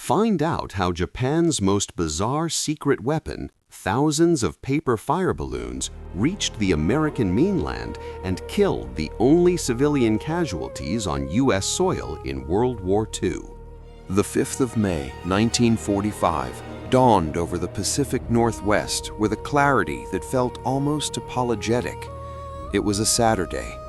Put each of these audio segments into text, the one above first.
Find out how Japan's most bizarre secret weapon, thousands of paper fire balloons, reached the American mainland and killed the only civilian casualties on U.S. soil in World War II. The 5th of May, 1945, dawned over the Pacific Northwest with a clarity that felt almost apologetic. It was a Saturday.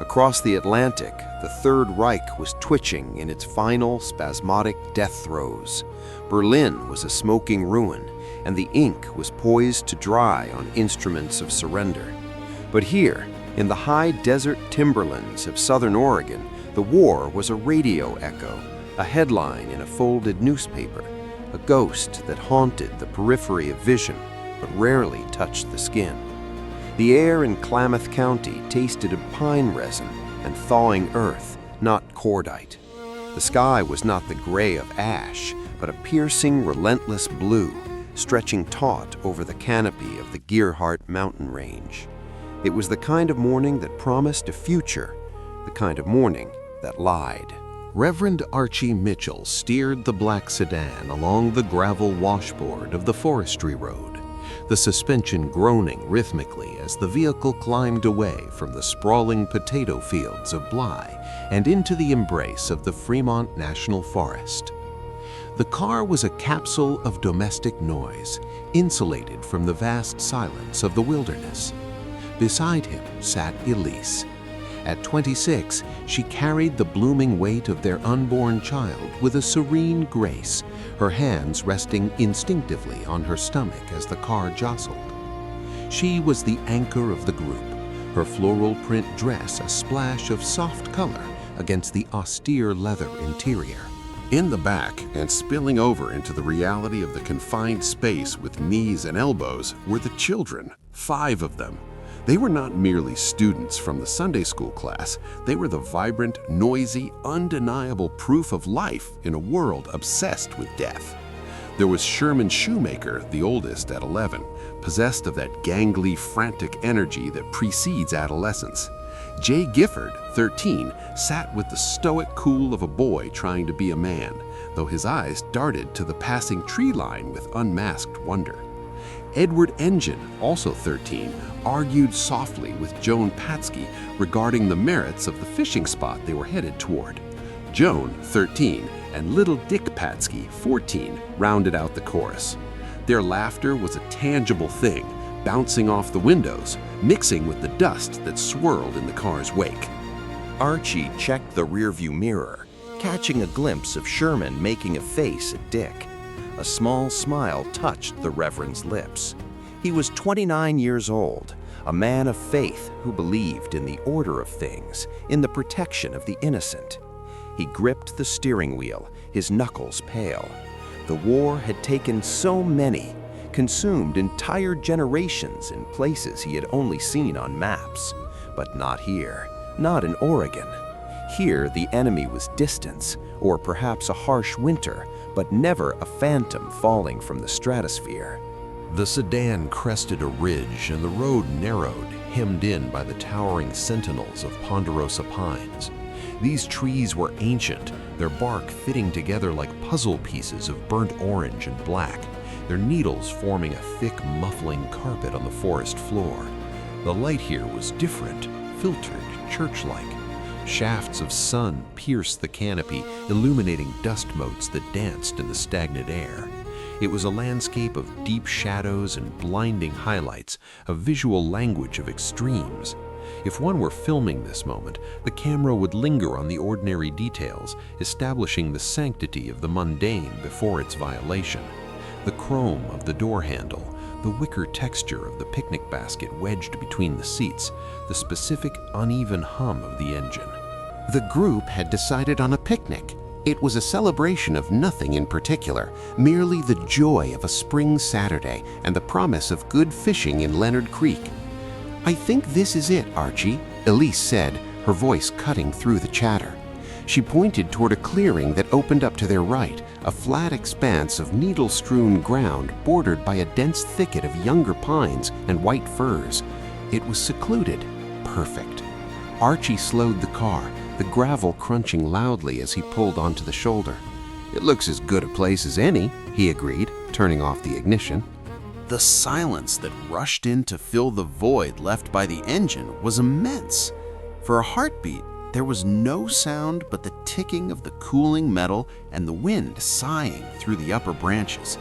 Across the Atlantic, the Third Reich was twitching in its final spasmodic death throes. Berlin was a smoking ruin, and the ink was poised to dry on instruments of surrender. But here, in the high desert timberlands of southern Oregon, the war was a radio echo, a headline in a folded newspaper, a ghost that haunted the periphery of vision but rarely touched the skin. The air in Klamath County tasted of pine resin and thawing earth, not cordite. The sky was not the gray of ash, but a piercing, relentless blue, stretching taut over the canopy of the Gearhart Mountain range. It was the kind of morning that promised a future, the kind of morning that lied. Reverend Archie Mitchell steered the black sedan along the gravel washboard of the forestry road, the suspension groaning rhythmically as the vehicle climbed away from the sprawling potato fields of Bly and into the embrace of the Fremont National Forest. The car was a capsule of domestic noise, insulated from the vast silence of the wilderness. Beside him sat Elise. At 26, she carried the blooming weight of their unborn child with a serene grace, her hands resting instinctively on her stomach as the car jostled. She was the anchor of the group, her floral print dress a splash of soft color against the austere leather interior. In the back, and spilling over into the reality of the confined space with knees and elbows, were the children, 5 of them. They were not merely students from the Sunday school class. They were the vibrant, noisy, undeniable proof of life in a world obsessed with death. There was Sherman Shoemaker, the oldest at 11, possessed of that gangly, frantic energy that precedes adolescence. Jay Gifford, 13, sat with the stoic cool of a boy trying to be a man, though his eyes darted to the passing tree line with unmasked wonder. Edward Engine, also 13, argued softly with Joan Patsky regarding the merits of the fishing spot they were headed toward. Joan, 13, and little Dick Patsky, 14, rounded out the chorus. Their laughter was a tangible thing, bouncing off the windows, mixing with the dust that swirled in the car's wake. Archie checked the rearview mirror, catching a glimpse of Sherman making a face at Dick. A small smile touched the Reverend's lips. He was 29 years old, a man of faith who believed in the order of things, in the protection of the innocent. He gripped the steering wheel, his knuckles pale. The war had taken so many, consumed entire generations in places he had only seen on maps. But not here, not in Oregon. Here the enemy was distance, or perhaps a harsh winter, but never a phantom falling from the stratosphere. The sedan crested a ridge and the road narrowed, hemmed in by the towering sentinels of ponderosa pines. These trees were ancient, their bark fitting together like puzzle pieces of burnt orange and black, their needles forming a thick, muffling carpet on the forest floor. The light here was different, filtered, church-like. Shafts of sun pierced the canopy, illuminating dust motes that danced in the stagnant air. It was a landscape of deep shadows and blinding highlights, a visual language of extremes. If one were filming this moment, the camera would linger on the ordinary details, establishing the sanctity of the mundane before its violation. The chrome of the door handle, the wicker texture of the picnic basket wedged between the seats, the specific uneven hum of the engine. The group had decided on a picnic. It was a celebration of nothing in particular, merely the joy of a spring Saturday and the promise of good fishing in Leonard Creek. "I think this is it, Archie," Elise said, her voice cutting through the chatter. She pointed toward a clearing that opened up to their right, a flat expanse of needle-strewn ground bordered by a dense thicket of younger pines and white firs. It was secluded. Perfect. Archie slowed the car, the gravel crunching loudly as he pulled onto the shoulder. "It looks as good a place as any," he agreed, turning off the ignition. The silence that rushed in to fill the void left by the engine was immense. For a heartbeat, there was no sound but the ticking of the cooling metal and the wind sighing through the upper branches.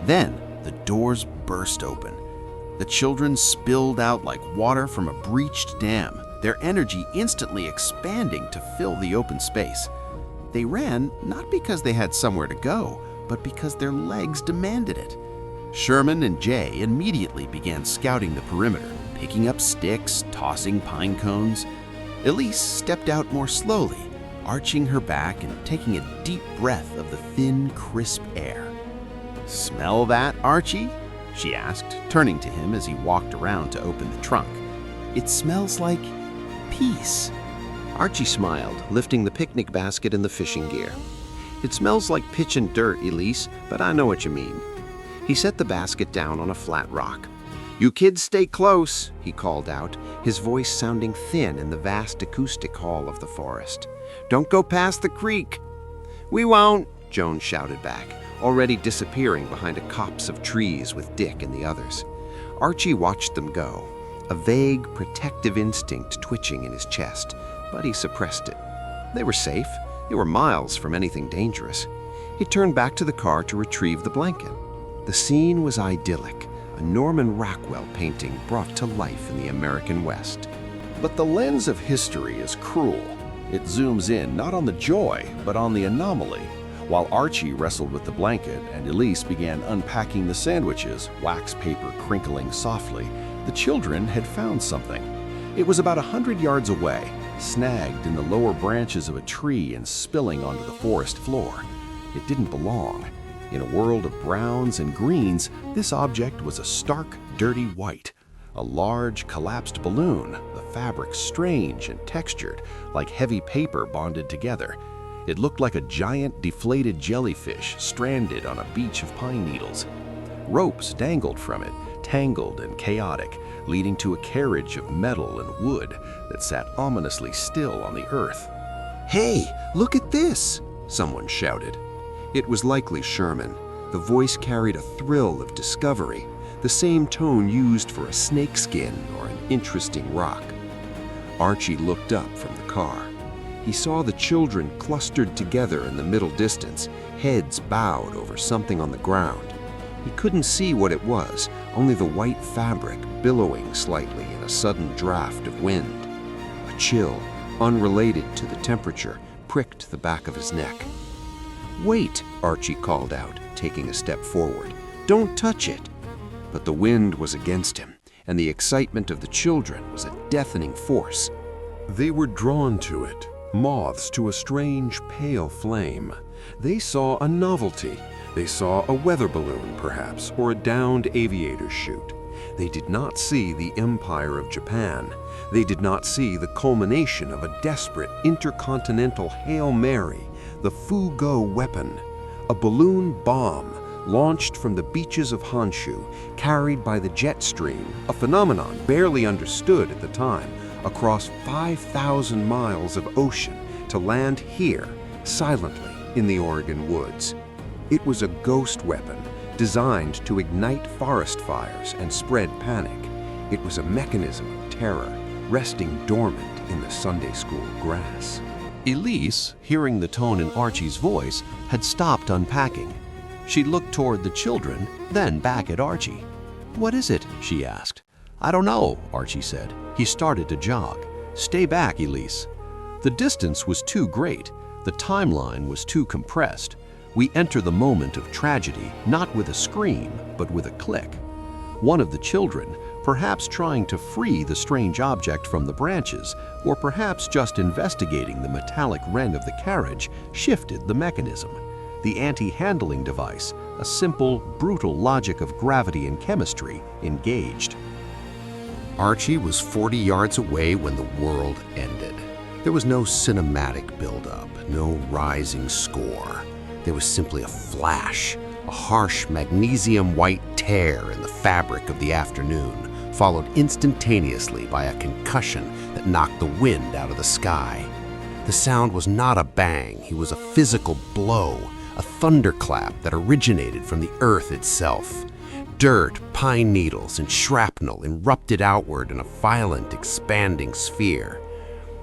Then the doors burst open. The children spilled out like water from a breached dam, their energy instantly expanding to fill the open space. They ran not because they had somewhere to go, but because their legs demanded it. Sherman and Jay immediately began scouting the perimeter, picking up sticks, tossing pine cones. Elise stepped out more slowly, arching her back and taking a deep breath of the thin, crisp air. "Smell that, Archie?" she asked, turning to him as he walked around to open the trunk. "It smells like peace." Archie smiled, lifting the picnic basket and the fishing gear. "It smells like pitch and dirt, Elise, but I know what you mean." He set the basket down on a flat rock. "You kids stay close," he called out, his voice sounding thin in the vast acoustic hall of the forest. "Don't go past the creek." "We won't," Joan shouted back, already disappearing behind a copse of trees with Dick and the others. Archie watched them go, a vague, protective instinct twitching in his chest, but he suppressed it. They were safe. They were miles from anything dangerous. He turned back to the car to retrieve the blanket. The scene was idyllic, a Norman Rockwell painting brought to life in the American West. But the lens of history is cruel. It zooms in not on the joy, but on the anomaly. While Archie wrestled with the blanket and Elise began unpacking the sandwiches, wax paper crinkling softly, the children had found something. It was about 100 yards away, snagged in the lower branches of a tree and spilling onto the forest floor. It didn't belong. In a world of browns and greens, this object was a stark, dirty white. A large, collapsed balloon, the fabric strange and textured, like heavy paper bonded together. It looked like a giant, deflated jellyfish stranded on a beach of pine needles. Ropes dangled from it, tangled and chaotic, leading to a carriage of metal and wood that sat ominously still on the earth. "Hey, look at this!" someone shouted. It was likely Sherman. The voice carried a thrill of discovery, the same tone used for a snakeskin or an interesting rock. Archie looked up from the car. He saw the children clustered together in the middle distance, heads bowed over something on the ground. He couldn't see what it was, only the white fabric billowing slightly in a sudden draft of wind. A chill, unrelated to the temperature, pricked the back of his neck. "Wait," Archie called out, taking a step forward. "Don't touch it." But the wind was against him, and the excitement of the children was a deafening force. They were drawn to it, moths to a strange, pale flame. They saw a novelty. They saw a weather balloon, perhaps, or a downed aviator's chute. They did not see the Empire of Japan. They did not see the culmination of a desperate intercontinental Hail Mary, the Fu-Go weapon, a balloon bomb launched from the beaches of Honshu, carried by the jet stream, a phenomenon barely understood at the time, across 5,000 miles of ocean to land here, silently, in the Oregon woods. It was a ghost weapon designed to ignite forest fires and spread panic. It was a mechanism of terror, resting dormant in the Sunday school grass. Elise, hearing the tone in Archie's voice, had stopped unpacking. She looked toward the children, then back at Archie. "What is it?" she asked. "I don't know," Archie said. He started to jog. "Stay back, Elise." The distance was too great. The timeline was too compressed. We enter the moment of tragedy, not with a scream, but with a click. One of the children, perhaps trying to free the strange object from the branches, or perhaps just investigating the metallic wren of the carriage, shifted the mechanism. The anti-handling device, a simple, brutal logic of gravity and chemistry, engaged. Archie was 40 yards away when the world ended. There was no cinematic buildup, no rising score. There was simply a flash, a harsh magnesium-white tear in the fabric of the afternoon, followed instantaneously by a concussion that knocked the wind out of the sky. The sound was not a bang, it was a physical blow, a thunderclap that originated from the earth itself. Dirt, pine needles, and shrapnel erupted outward in a violent, expanding sphere.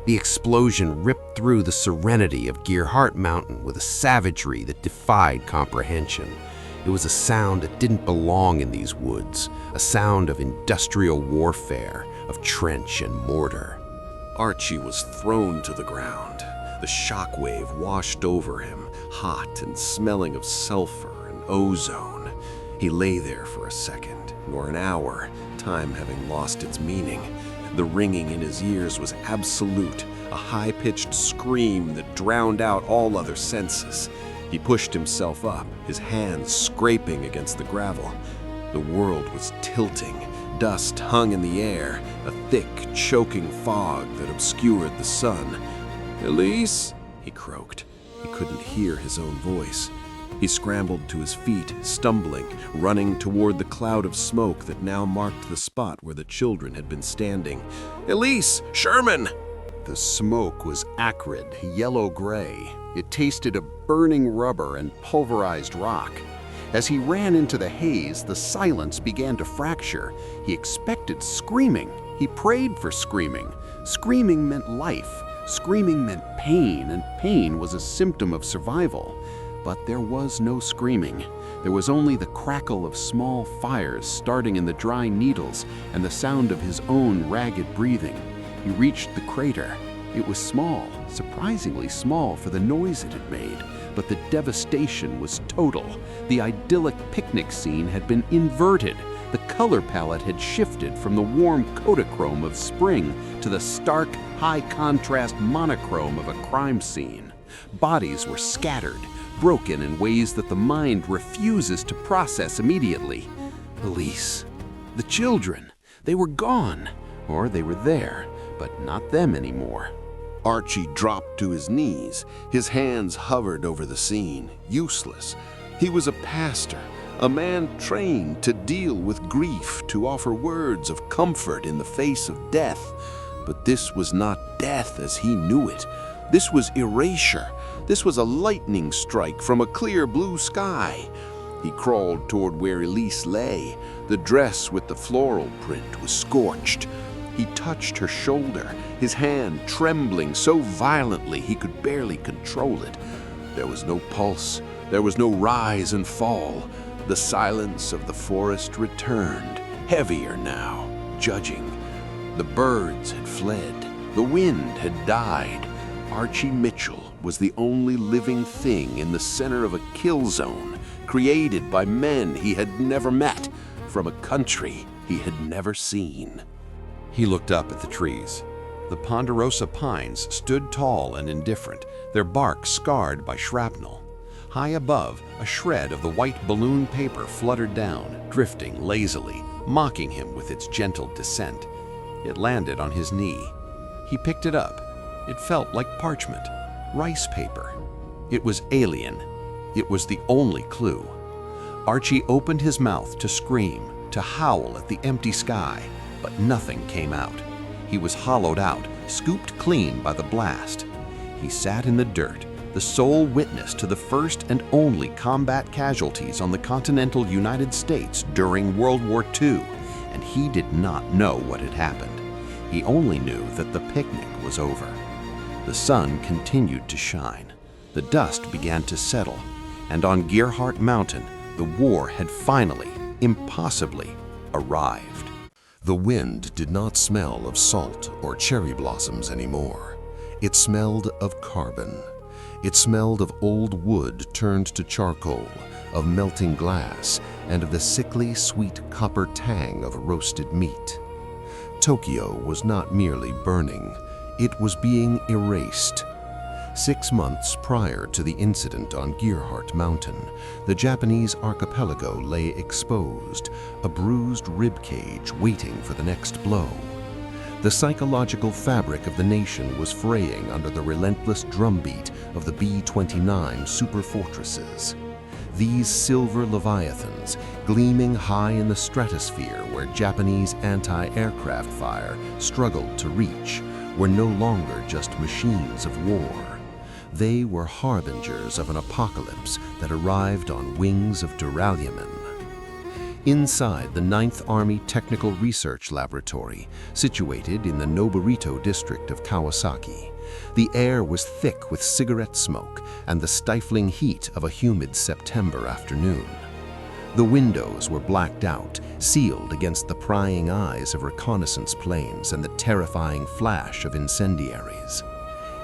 The explosion ripped through the serenity of Gearhart Mountain with a savagery that defied comprehension. It was a sound that didn't belong in these woods, a sound of industrial warfare, of trench and mortar. Archie was thrown to the ground. The shockwave washed over him, hot and smelling of sulfur and ozone. He lay there for a second, or an hour, time having lost its meaning. The ringing in his ears was absolute, a high-pitched scream that drowned out all other senses. He pushed himself up, his hands scraping against the gravel. The world was tilting. Dust hung in the air, a thick, choking fog that obscured the sun. "Elise?" he croaked. He couldn't hear his own voice. He scrambled to his feet, stumbling, running toward the cloud of smoke that now marked the spot where the children had been standing. "Elise! Sherman!" The smoke was acrid, yellow-gray. It tasted of burning rubber and pulverized rock. As he ran into the haze, the silence began to fracture. He expected screaming. He prayed for screaming. Screaming meant life. Screaming meant pain, and pain was a symptom of survival. But there was no screaming. There was only the crackle of small fires starting in the dry needles and the sound of his own ragged breathing. He reached the crater. It was small, surprisingly small for the noise it had made, but the devastation was total. The idyllic picnic scene had been inverted. The color palette had shifted from the warm Kodachrome of spring to the stark, high-contrast monochrome of a crime scene. Bodies were scattered, broken in ways that the mind refuses to process immediately. Elise, the children, they were gone, or they were there, but not them anymore. Archie dropped to his knees. His hands hovered over the scene, useless. He was a pastor, a man trained to deal with grief, to offer words of comfort in the face of death. But this was not death as he knew it. This was erasure. This was a lightning strike from a clear blue sky. He crawled toward where Elise lay. The dress with the floral print was scorched. He touched her shoulder, his hand trembling so violently he could barely control it. There was no pulse. There was no rise and fall. The silence of the forest returned, heavier now, judging. The birds had fled. The wind had died. Archie Mitchell was the only living thing in the center of a kill zone, created by men he had never met, from a country he had never seen. He looked up at the trees. The ponderosa pines stood tall and indifferent, their bark scarred by shrapnel. High above, a shred of the white balloon paper fluttered down, drifting lazily, mocking him with its gentle descent. It landed on his knee. He picked it up. It felt like parchment, rice paper. It was alien. It was the only clue. Archie opened his mouth to scream, to howl at the empty sky, but nothing came out. He was hollowed out, scooped clean by the blast. He sat in the dirt, the sole witness to the first and only combat casualties on the continental United States during World War II, and he did not know what had happened. He only knew that the picnic was over. The sun continued to shine. The dust began to settle, and on Gearhart Mountain, the war had finally, impossibly, arrived. The wind did not smell of salt or cherry blossoms anymore. It smelled of carbon. It smelled of old wood turned to charcoal, of melting glass, and of the sickly, sweet copper tang of roasted meat. Tokyo was not merely burning, it was being erased. 6 months prior to the incident on Gearhart Mountain, the Japanese archipelago lay exposed, a bruised ribcage waiting for the next blow. The psychological fabric of the nation was fraying under the relentless drumbeat of the B-29 superfortresses. These silver leviathans, gleaming high in the stratosphere where Japanese anti-aircraft fire struggled to reach, were no longer just machines of war. They were harbingers of an apocalypse that arrived on wings of deraillement. Inside the 9th Army Technical Research Laboratory, situated in the Noborito district of Kawasaki, the air was thick with cigarette smoke and the stifling heat of a humid September afternoon. The windows were blacked out, sealed against the prying eyes of reconnaissance planes and the terrifying flash of incendiaries.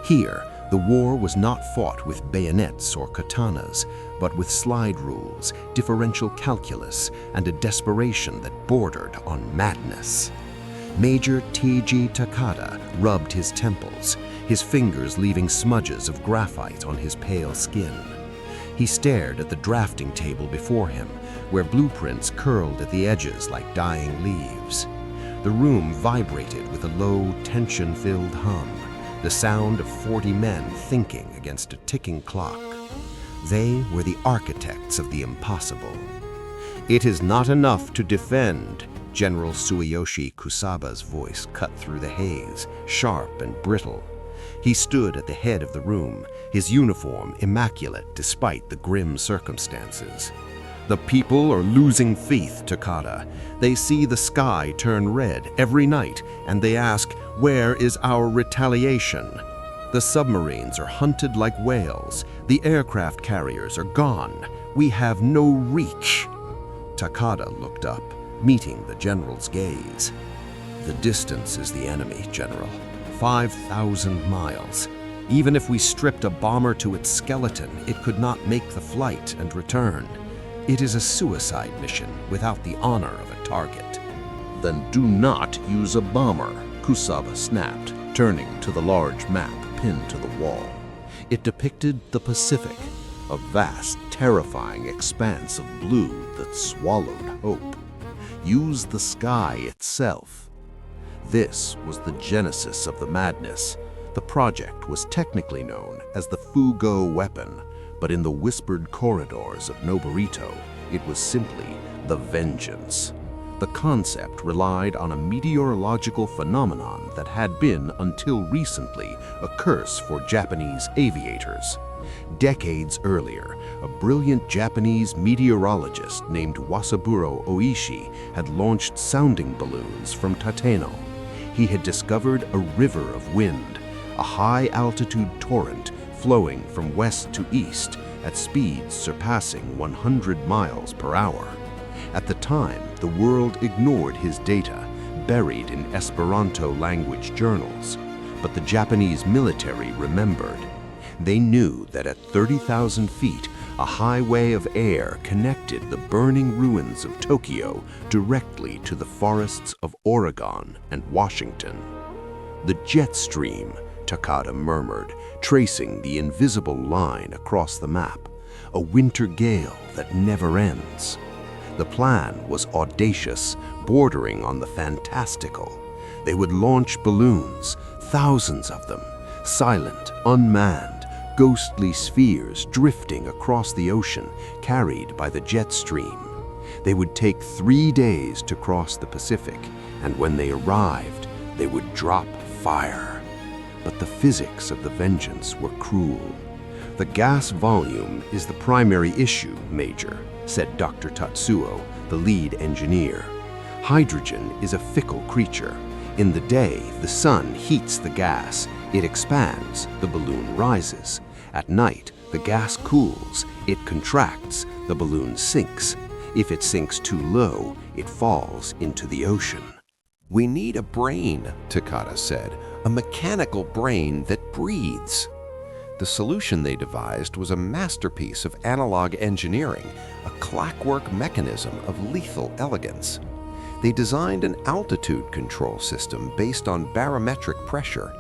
Here, the war was not fought with bayonets or katanas, but with slide rules, differential calculus, and a desperation that bordered on madness. Major T.G. Takada rubbed his temples, his fingers leaving smudges of graphite on his pale skin. He stared at the drafting table before him, where blueprints curled at the edges like dying leaves. The room vibrated with a low, tension-filled hum, the sound of 40 men thinking against a ticking clock. They were the architects of the impossible. "It is not enough to defend," General Tsuyoshi Kusaba's voice cut through the haze, sharp and brittle. He stood at the head of the room, his uniform immaculate despite the grim circumstances. "The people are losing faith, Takada. They see the sky turn red every night, and they ask, where is our retaliation? The submarines are hunted like whales. The aircraft carriers are gone. We have no reach." Takada looked up, meeting the general's gaze. "The distance is the enemy, General. 5,000 miles. Even if we stripped a bomber to its skeleton, it could not make the flight and return. It is a suicide mission without the honor of a target." "Then do not use a bomber," Kusaba snapped, turning to the large map pinned to the wall. It depicted the Pacific, a vast, terrifying expanse of blue that swallowed hope. Use the sky itself. This was the genesis of the madness. The project was technically known as the Fugo weapon, but in the whispered corridors of Noborito, it was simply the Vengeance. The concept relied on a meteorological phenomenon that had been, until recently, a curse for Japanese aviators. Decades earlier, a brilliant Japanese meteorologist named Wasaburo Oishi had launched sounding balloons from Tateno. He had discovered a river of wind, a high-altitude torrent flowing from west to east at speeds surpassing 100 miles per hour. At the time, the world ignored his data, buried in Esperanto language journals, but the Japanese military remembered. They knew that at 30,000 feet, a highway of air connected the burning ruins of Tokyo directly to the forests of Oregon and Washington. "The jet stream," Takada murmured, tracing the invisible line across the map, "a winter gale that never ends." The plan was audacious, bordering on the fantastical. They would launch balloons, thousands of them, silent, unmanned, ghostly spheres drifting across the ocean, carried by the jet stream. They would take 3 days to cross the Pacific, and when they arrived, they would drop fire. But the physics of the Vengeance were cruel. "The gas volume is the primary issue, Major," said Dr. Tatsuo, the lead engineer. "Hydrogen is a fickle creature. In the day, the sun heats the gas. It expands, the balloon rises. At night, the gas cools, it contracts, the balloon sinks. If it sinks too low, it falls into the ocean." "We need a brain," Takada said, "a mechanical brain that breathes." The solution they devised was a masterpiece of analog engineering, a clockwork mechanism of lethal elegance. They designed an altitude control system based on barometric pressure.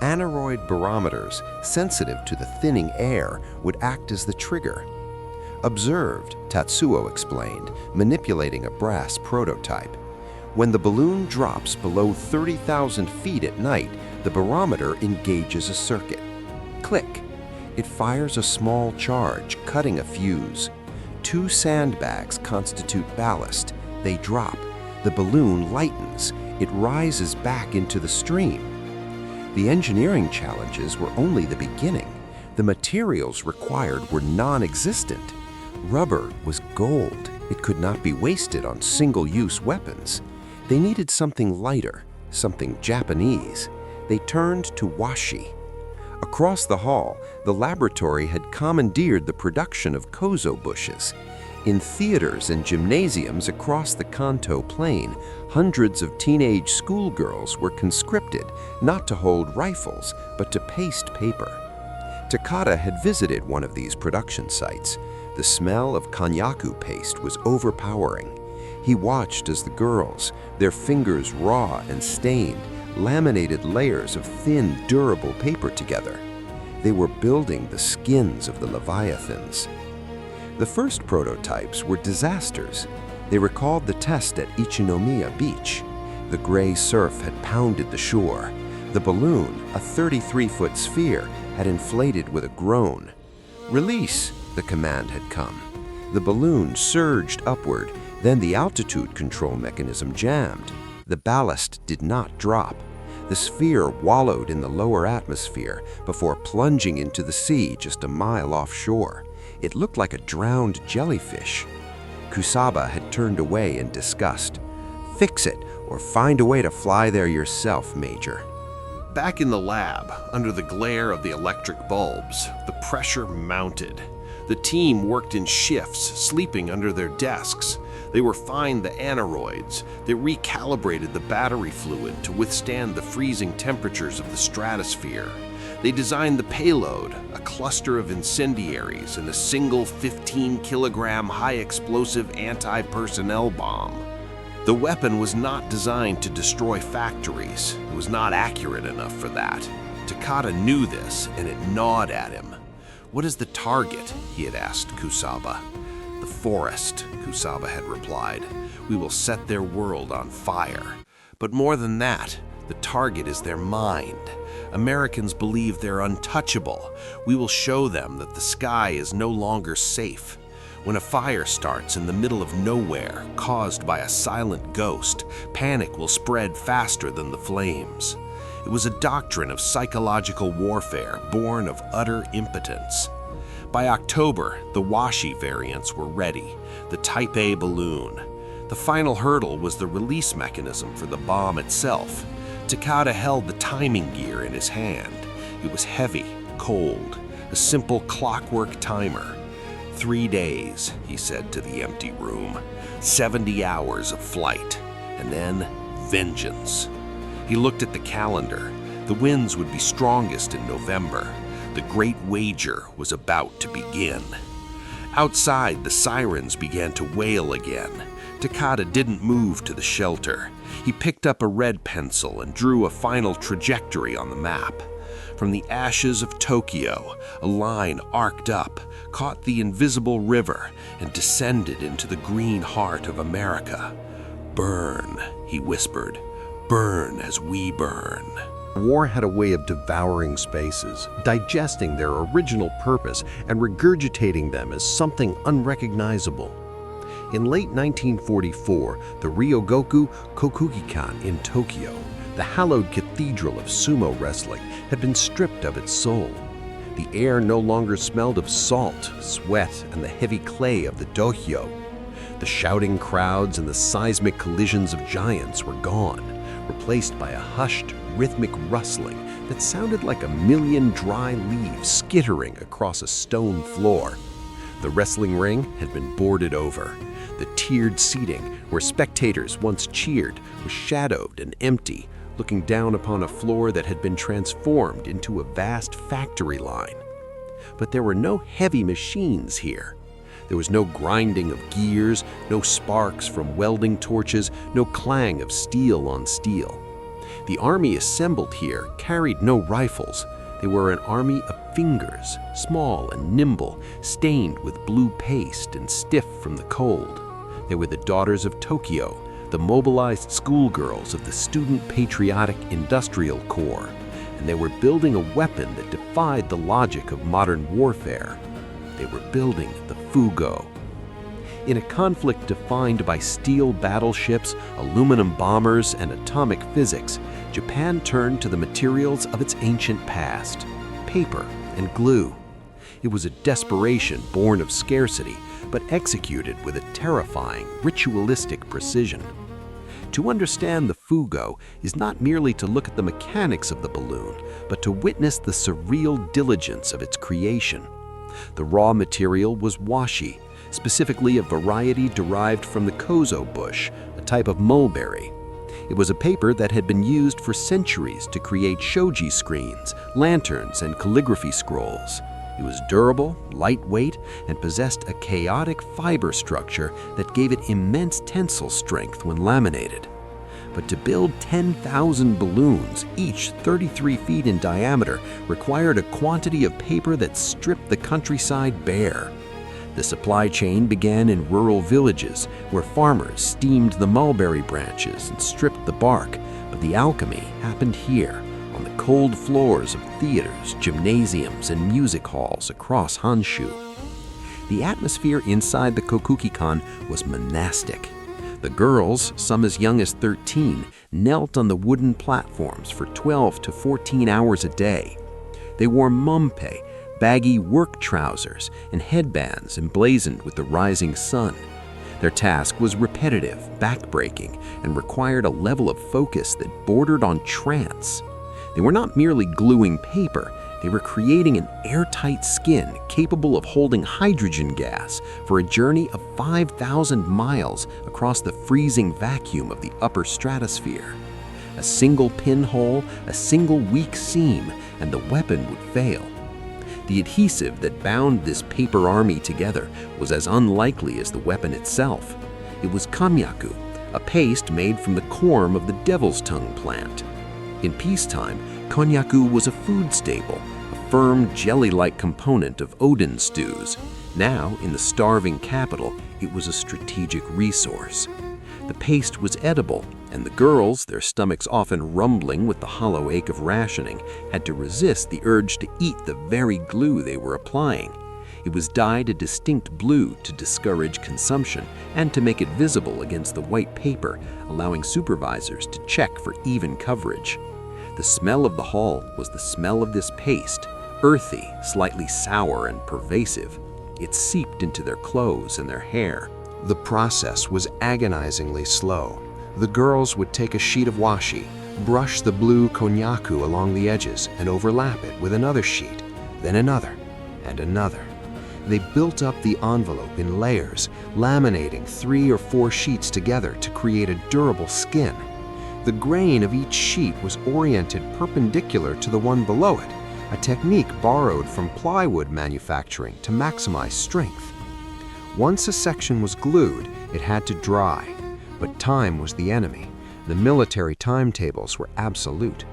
Aneroid barometers, sensitive to the thinning air, would act as the trigger. "Observed," Tatsuo explained, manipulating a brass prototype. "When the balloon drops below 30,000 feet at night, the barometer engages a circuit. Click. It fires a small charge, cutting a fuse. 2 sandbags constitute ballast. They drop. The balloon lightens. It rises back into the stream." The engineering challenges were only the beginning. The materials required were non-existent. Rubber was gold. It could not be wasted on single-use weapons. They needed something lighter, something Japanese. They turned to washi. Across the hall, the laboratory had commandeered the production of kozo bushes. In theaters and gymnasiums across the Kanto Plain, hundreds of teenage schoolgirls were conscripted not to hold rifles, but to paste paper. Takata had visited one of these production sites. The smell of konnyaku paste was overpowering. He watched as the girls, their fingers raw and stained, laminated layers of thin, durable paper together. They were building the skins of the leviathans. The first prototypes were disasters. They recalled the test at Ichinomiya Beach. The gray surf had pounded the shore. The balloon, a 33-foot sphere, had inflated with a groan. "Release!" the command had come. The balloon surged upward, then the altitude control mechanism jammed. The ballast did not drop. The sphere wallowed in the lower atmosphere before plunging into the sea just a mile offshore. It looked like a drowned jellyfish. Kusaba had turned away in disgust. "Fix it, or find a way to fly there yourself, Major." Back in the lab, under the glare of the electric bulbs, the pressure mounted. The team worked in shifts, sleeping under their desks. They refined the aneroids. They recalibrated the battery fluid to withstand the freezing temperatures of the stratosphere. They designed the payload, a cluster of incendiaries and a single 15-kilogram high-explosive anti-personnel bomb. The weapon was not designed to destroy factories. It was not accurate enough for that. Takata knew this, and it gnawed at him. "What is the target?" he had asked Kusaba. "The forest," Kusaba had replied. "We will set their world on fire. But more than that, the target is their mind. Americans believe they're untouchable. We will show them that the sky is no longer safe. When a fire starts in the middle of nowhere, caused by a silent ghost, panic will spread faster than the flames." It was a doctrine of psychological warfare born of utter impotence. By October, the washi variants were ready, the Type A balloon. The final hurdle was the release mechanism for the bomb itself. Takata held the timing gear in his hand. It was heavy, cold, a simple clockwork timer. 3 days, he said to the empty room. 70 hours of flight, and then vengeance. He looked at the calendar. The winds would be strongest in November. The great wager was about to begin. Outside, the sirens began to wail again. Takata didn't move to the shelter. He picked up a red pencil and drew a final trajectory on the map. From the ashes of Tokyo, a line arced up, caught the invisible river, and descended into the green heart of America. "Burn," he whispered. "Burn as we burn." War had a way of devouring spaces, digesting their original purpose and regurgitating them as something unrecognizable. In late 1944, the Ryogoku Kokugikan in Tokyo, the hallowed cathedral of sumo wrestling, had been stripped of its soul. The air no longer smelled of salt, sweat, and the heavy clay of the dohyo. The shouting crowds and the seismic collisions of giants were gone, replaced by a hushed, rhythmic rustling that sounded like a million dry leaves skittering across a stone floor. The wrestling ring had been boarded over. The tiered seating, where spectators once cheered, was shadowed and empty, looking down upon a floor that had been transformed into a vast factory line. But there were no heavy machines here. There was no grinding of gears, no sparks from welding torches, no clang of steel on steel. The army assembled here carried no rifles. They were an army of fingers, small and nimble, stained with blue paste and stiff from the cold. They were the daughters of Tokyo, the mobilized schoolgirls of the Student Patriotic Industrial Corps, and they were building a weapon that defied the logic of modern warfare. They were building the Fugo. In a conflict defined by steel battleships, aluminum bombers, and atomic physics, Japan turned to the materials of its ancient past: paper and glue, It was a desperation born of scarcity, but executed with a terrifying, ritualistic precision. To understand the fugo is not merely to look at the mechanics of the balloon, but to witness the surreal diligence of its creation. The raw material was washi, specifically a variety derived from the kozo bush, a type of mulberry. It was a paper that had been used for centuries to create shoji screens, lanterns, and calligraphy scrolls. It was durable, lightweight, and possessed a chaotic fiber structure that gave it immense tensile strength when laminated. But to build 10,000 balloons, each 33 feet in diameter, required a quantity of paper that stripped the countryside bare. The supply chain began in rural villages, where farmers steamed the mulberry branches and stripped the bark, but the alchemy happened here, on the cold floors of theaters, gymnasiums, and music halls across Honshu. The atmosphere inside the Kokuki-kan was monastic. The girls, some as young as 13, knelt on the wooden platforms for 12 to 14 hours a day. They wore mompe, baggy work trousers, and headbands emblazoned with the rising sun. Their task was repetitive, backbreaking, and required a level of focus that bordered on trance. They were not merely gluing paper, they were creating an airtight skin capable of holding hydrogen gas for a journey of 5,000 miles across the freezing vacuum of the upper stratosphere. A single pinhole, a single weak seam, and the weapon would fail. The adhesive that bound this paper army together was as unlikely as the weapon itself. It was konnyaku, a paste made from the corm of the devil's tongue plant. In peacetime, konnyaku was a food staple, a firm, jelly-like component of Odin stews. Now, in the starving capital, it was a strategic resource. The paste was edible, and the girls, their stomachs often rumbling with the hollow ache of rationing, had to resist the urge to eat the very glue they were applying. It was dyed a distinct blue to discourage consumption and to make it visible against the white paper, allowing supervisors to check for even coverage. The smell of the hall was the smell of this paste, earthy, slightly sour, and pervasive. It seeped into their clothes and their hair. The process was agonizingly slow. The girls would take a sheet of washi, brush the blue konnyaku along the edges, and overlap it with another sheet, then another, and another. They built up the envelope in layers, laminating 3 or 4 sheets together to create a durable skin. The grain of each sheet was oriented perpendicular to the one below it, a technique borrowed from plywood manufacturing to maximize strength. Once a section was glued, it had to dry, but time was the enemy. The military timetables were absolute.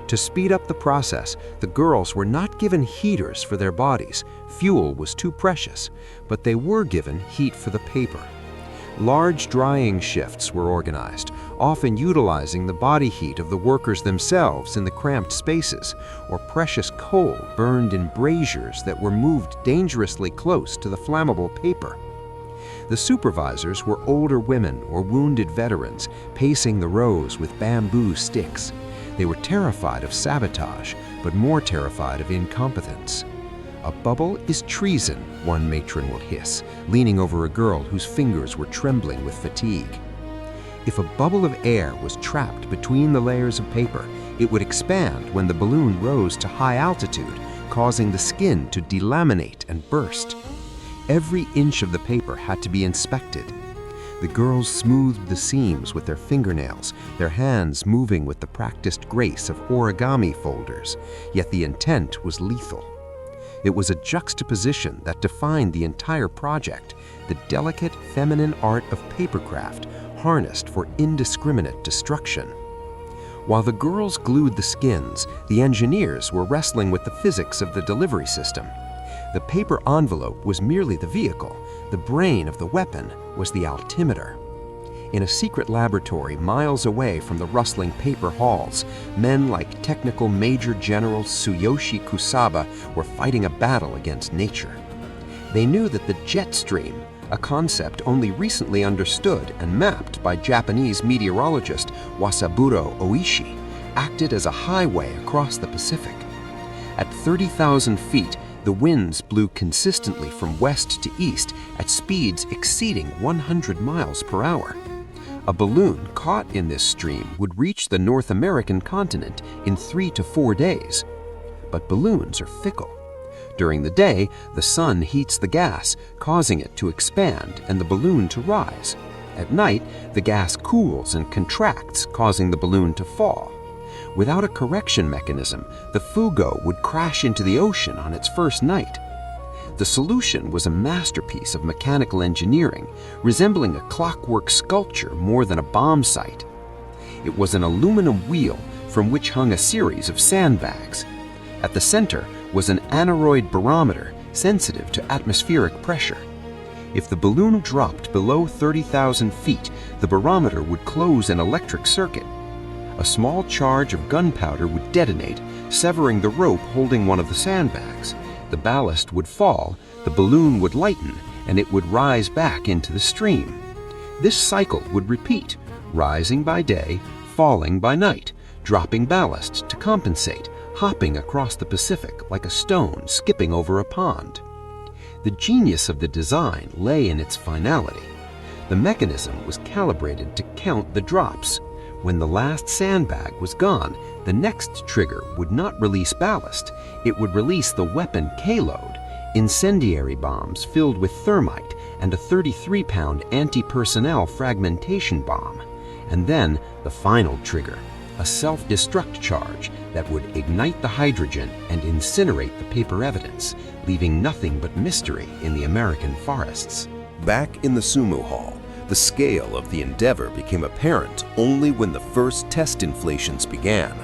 To speed up the process, the girls were not given heaters for their bodies. Fuel was too precious, but they were given heat for the paper. Large drying shifts were organized, often utilizing the body heat of the workers themselves in the cramped spaces, or precious coal burned in braziers that were moved dangerously close to the flammable paper. The supervisors were older women or wounded veterans pacing the rows with bamboo sticks. They were terrified of sabotage, but more terrified of incompetence. "A bubble is treason," one matron would hiss, leaning over a girl whose fingers were trembling with fatigue. If a bubble of air was trapped between the layers of paper, it would expand when the balloon rose to high altitude, causing the skin to delaminate and burst. Every inch of the paper had to be inspected. The girls smoothed the seams with their fingernails, their hands moving with the practiced grace of origami folders, yet the intent was lethal. It was a juxtaposition that defined the entire project, the delicate feminine art of papercraft harnessed for indiscriminate destruction. While the girls glued the skins, the engineers were wrestling with the physics of the delivery system. The paper envelope was merely the vehicle. The brain of the weapon was the altimeter. In a secret laboratory miles away from the rustling paper halls, men like technical Major General Tsuyoshi Kusaba were fighting a battle against nature. They knew that the jet stream, a concept only recently understood and mapped by Japanese meteorologist Wasaburo Oishi, acted as a highway across the Pacific. At 30,000 feet, the The winds blew consistently from west to east at speeds exceeding 100 miles per hour. A balloon caught in this stream would reach the North American continent in 3 to 4 days. But balloons are fickle. During the day, the sun heats the gas, causing it to expand and the balloon to rise. At night, the gas cools and contracts, causing the balloon to fall. Without a correction mechanism, the Fugo would crash into the ocean on its first night. The solution was a masterpiece of mechanical engineering, resembling a clockwork sculpture more than a bomb sight. It was an aluminum wheel from which hung a series of sandbags. At the center was an aneroid barometer sensitive to atmospheric pressure. If the balloon dropped below 30,000 feet, the barometer would close an electric circuit. A small charge of gunpowder would detonate, severing the rope holding one of the sandbags. The ballast would fall, the balloon would lighten, and it would rise back into the stream. This cycle would repeat, rising by day, falling by night, dropping ballast to compensate, hopping across the Pacific like a stone skipping over a pond. The genius of the design lay in its finality. The mechanism was calibrated to count the drops. When the last sandbag was gone, the next trigger would not release ballast. It would release the weapon K-load, incendiary bombs filled with thermite and a 33-pound anti-personnel fragmentation bomb. And then the final trigger, a self-destruct charge that would ignite the hydrogen and incinerate the paper evidence, leaving nothing but mystery in the American forests. Back in the sumo hall, the scale of the endeavor became apparent only when the first test inflations began.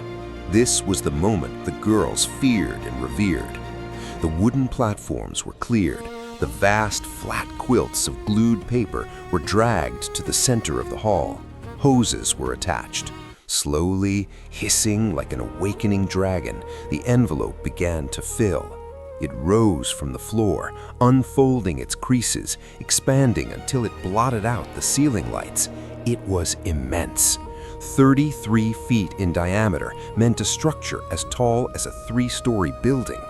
This was the moment the girls feared and revered. The wooden platforms were cleared. The vast, flat quilts of glued paper were dragged to the center of the hall. Hoses were attached. Slowly, hissing like an awakening dragon, the envelope began to fill. It rose from the floor, unfolding its creases, expanding until it blotted out the ceiling lights. It was immense. 33 feet in diameter meant a structure as tall as a 3-story building.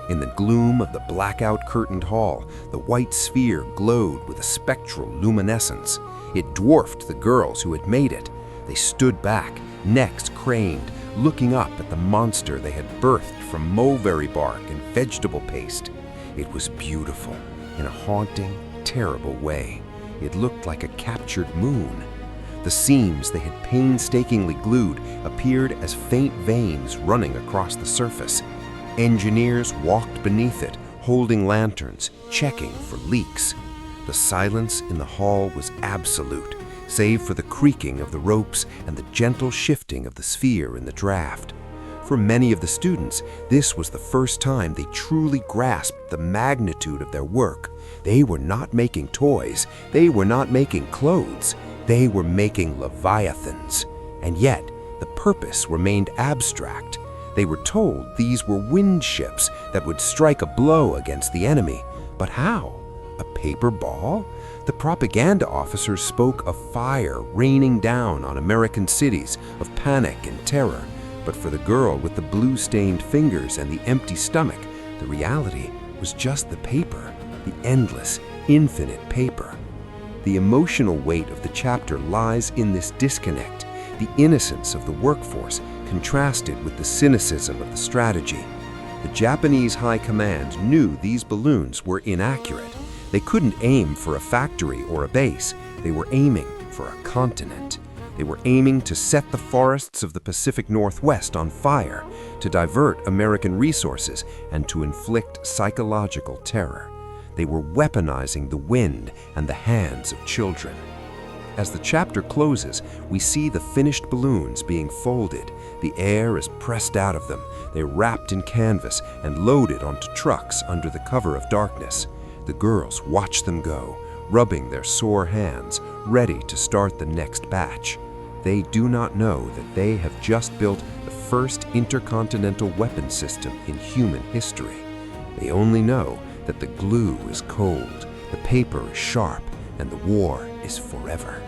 In the gloom of the blackout curtained hall, the white sphere glowed with a spectral luminescence. It dwarfed the girls who had made it. They stood back, necks craned, looking up at the monster they had birthed from mulberry bark and vegetable paste. It was beautiful in a haunting, terrible way. It looked like a captured moon. The seams they had painstakingly glued appeared as faint veins running across the surface. Engineers walked beneath it, holding lanterns, checking for leaks. The silence in the hall was absolute, save for the creaking of the ropes and the gentle shifting of the sphere in the draft. For many of the students, this was the first time they truly grasped the magnitude of their work. They were not making toys. They were not making clothes. They were making leviathans. And yet, the purpose remained abstract. They were told these were wind ships that would strike a blow against the enemy. But how? A paper ball? The propaganda officers spoke of fire raining down on American cities, of panic and terror. But for the girl with the blue-stained fingers and the empty stomach, the reality was just the paper, the endless, infinite paper. The emotional weight of the chapter lies in this disconnect, the innocence of the workforce contrasted with the cynicism of the strategy. The Japanese High Command knew these balloons were inaccurate. They couldn't aim for a factory or a base. They were aiming for a continent. They were aiming to set the forests of the Pacific Northwest on fire, to divert American resources, and to inflict psychological terror. They were weaponizing the wind and the hands of children. As the chapter closes, we see the finished balloons being folded. The air is pressed out of them. They're wrapped in canvas and loaded onto trucks under the cover of darkness. The girls watch them go, rubbing their sore hands, ready to start the next batch. They do not know that they have just built the first intercontinental weapon system in human history. They only know that the glue is cold, the paper is sharp, and the war is forever.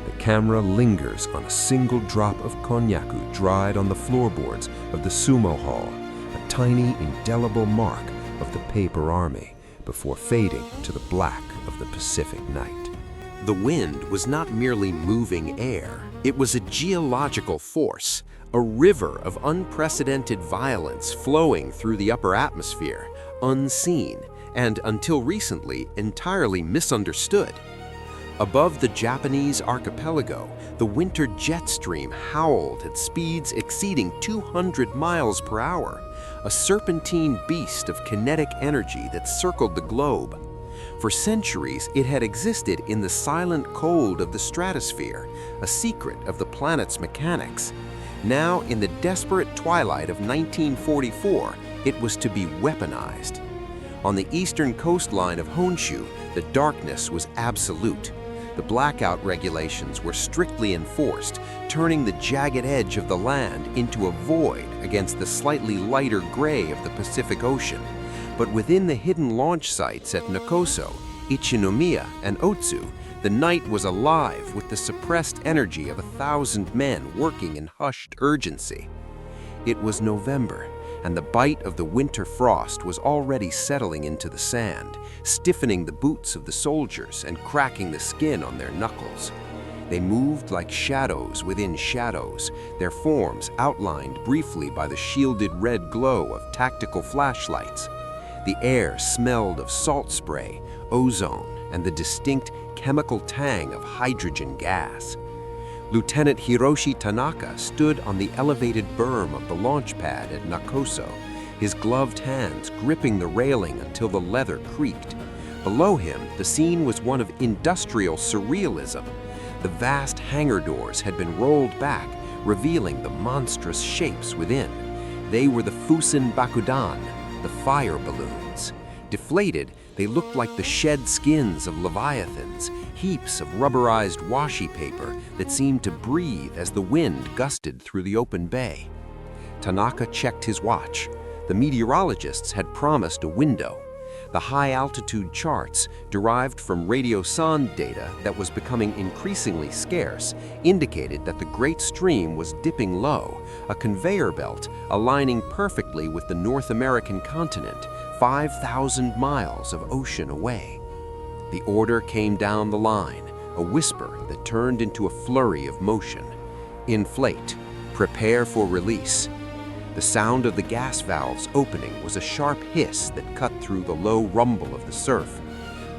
The camera lingers on a single drop of konnyaku dried on the floorboards of the sumo hall, a tiny indelible mark of the paper army before fading to the black of the Pacific night. The wind was not merely moving air. It was a geological force, a river of unprecedented violence flowing through the upper atmosphere, unseen and, until recently, entirely misunderstood. Above the Japanese archipelago, the winter jet stream howled at speeds exceeding 200 miles per hour, a serpentine beast of kinetic energy that circled the globe. For centuries, it had existed in the silent cold of the stratosphere, a secret of the planet's mechanics. Now, in the desperate twilight of 1944, it was to be weaponized. On the eastern coastline of Honshu, the darkness was absolute. The blackout regulations were strictly enforced, turning the jagged edge of the land into a void against the slightly lighter gray of the Pacific Ocean. But within the hidden launch sites at Nakoso, Ichinomiya, and Otsu, the night was alive with the suppressed energy of 1,000 men working in hushed urgency. It was November, and the bite of the winter frost was already settling into the sand, stiffening the boots of the soldiers and cracking the skin on their knuckles. They moved like shadows within shadows, their forms outlined briefly by the shielded red glow of tactical flashlights. The air smelled of salt spray, ozone, and the distinct chemical tang of hydrogen gas. Lieutenant Hiroshi Tanaka stood on the elevated berm of the launch pad at Nakoso, his gloved hands gripping the railing until the leather creaked. Below him, the scene was one of industrial surrealism. The vast hangar doors had been rolled back, revealing the monstrous shapes within. They were the Fusen Bakudan, the fire balloons. Deflated, they looked like the shed skins of leviathans, heaps of rubberized washi paper that seemed to breathe as the wind gusted through the open bay. Tanaka checked his watch. The meteorologists had promised a window. The high-altitude charts, derived from radio sonde data that was becoming increasingly scarce, indicated that the Great Stream was dipping low, a conveyor belt aligning perfectly with the North American continent, 5,000 miles of ocean away. The order came down the line, a whisper that turned into a flurry of motion. Inflate. Prepare for release. The sound of the gas valves opening was a sharp hiss that cut through the low rumble of the surf.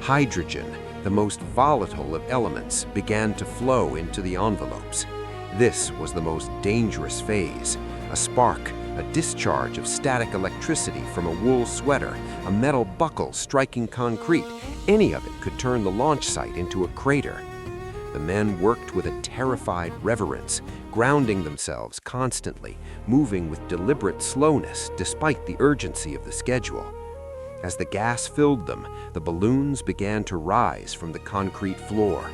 Hydrogen, the most volatile of elements, began to flow into the envelopes. This was the most dangerous phase. A spark, a discharge of static electricity from a wool sweater, a metal buckle striking concrete, any of it could turn the launch site into a crater. The men worked with a terrified reverence, grounding themselves constantly, moving with deliberate slowness despite the urgency of the schedule. As the gas filled them, the balloons began to rise from the concrete floor.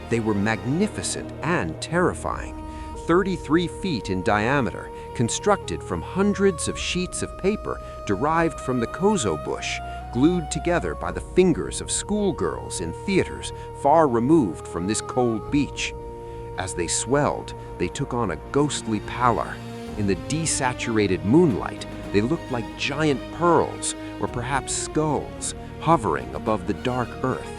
They were magnificent and terrifying, 33 feet in diameter, constructed from hundreds of sheets of paper derived from the kozo bush, glued together by the fingers of schoolgirls in theaters far removed from this cold beach. As they swelled, they took on a ghostly pallor. In the desaturated moonlight, they looked like giant pearls, or perhaps skulls, hovering above the dark earth.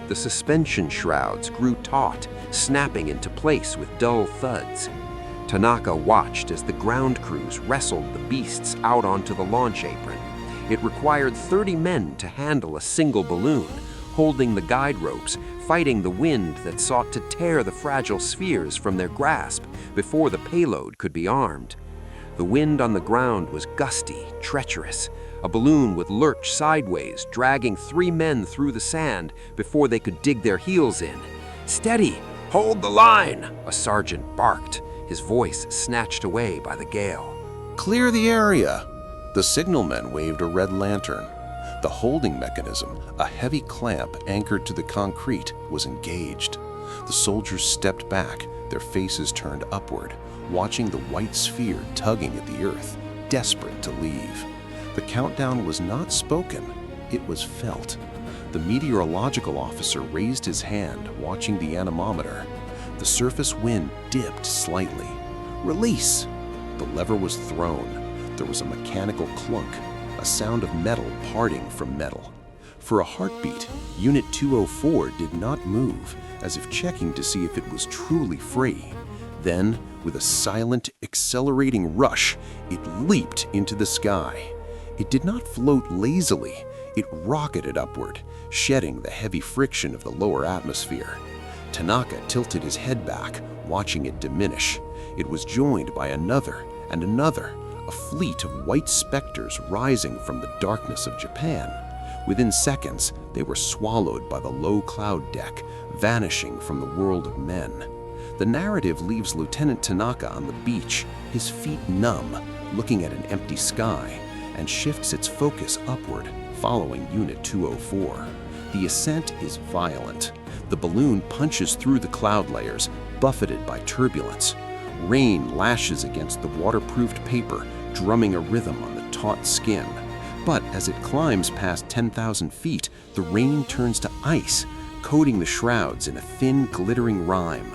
The suspension shrouds grew taut, snapping into place with dull thuds. Tanaka watched as the ground crews wrestled the beasts out onto the launch apron. It required 30 men to handle a single balloon, holding the guide ropes, fighting the wind that sought to tear the fragile spheres from their grasp before the payload could be armed. The wind on the ground was gusty, treacherous. A balloon would lurch sideways, dragging 3 men through the sand before they could dig their heels in. "Steady! Hold the line!" a sergeant barked, his voice snatched away by the gale. Clear the area! The signalman waved a red lantern. The holding mechanism, a heavy clamp anchored to the concrete, was engaged. The soldiers stepped back, their faces turned upward, watching the white sphere tugging at the earth, desperate to leave. The countdown was not spoken, it was felt. The meteorological officer raised his hand, watching the anemometer. The surface wind dipped slightly. Release! The lever was thrown. There was a mechanical clunk. a sound of metal parting from metal. For a heartbeat, Unit 204 did not move, as if checking to see if it was truly free. Then, with a silent, accelerating rush, it leaped into the sky. It did not float lazily, it rocketed upward, shedding the heavy friction of the lower atmosphere. Tanaka tilted his head back, watching it diminish. It was joined by another and another, a fleet of white specters rising from the darkness of Japan. Within seconds, they were swallowed by the low cloud deck, vanishing from the world of men. The narrative leaves Lieutenant Tanaka on the beach, his feet numb, looking at an empty sky, and shifts its focus upward, following Unit 204. The ascent is violent. The balloon punches through the cloud layers, buffeted by turbulence. Rain lashes against the waterproofed paper, drumming a rhythm on the taut skin. But as it climbs past 10,000 feet, the rain turns to ice, coating the shrouds in a thin, glittering rime.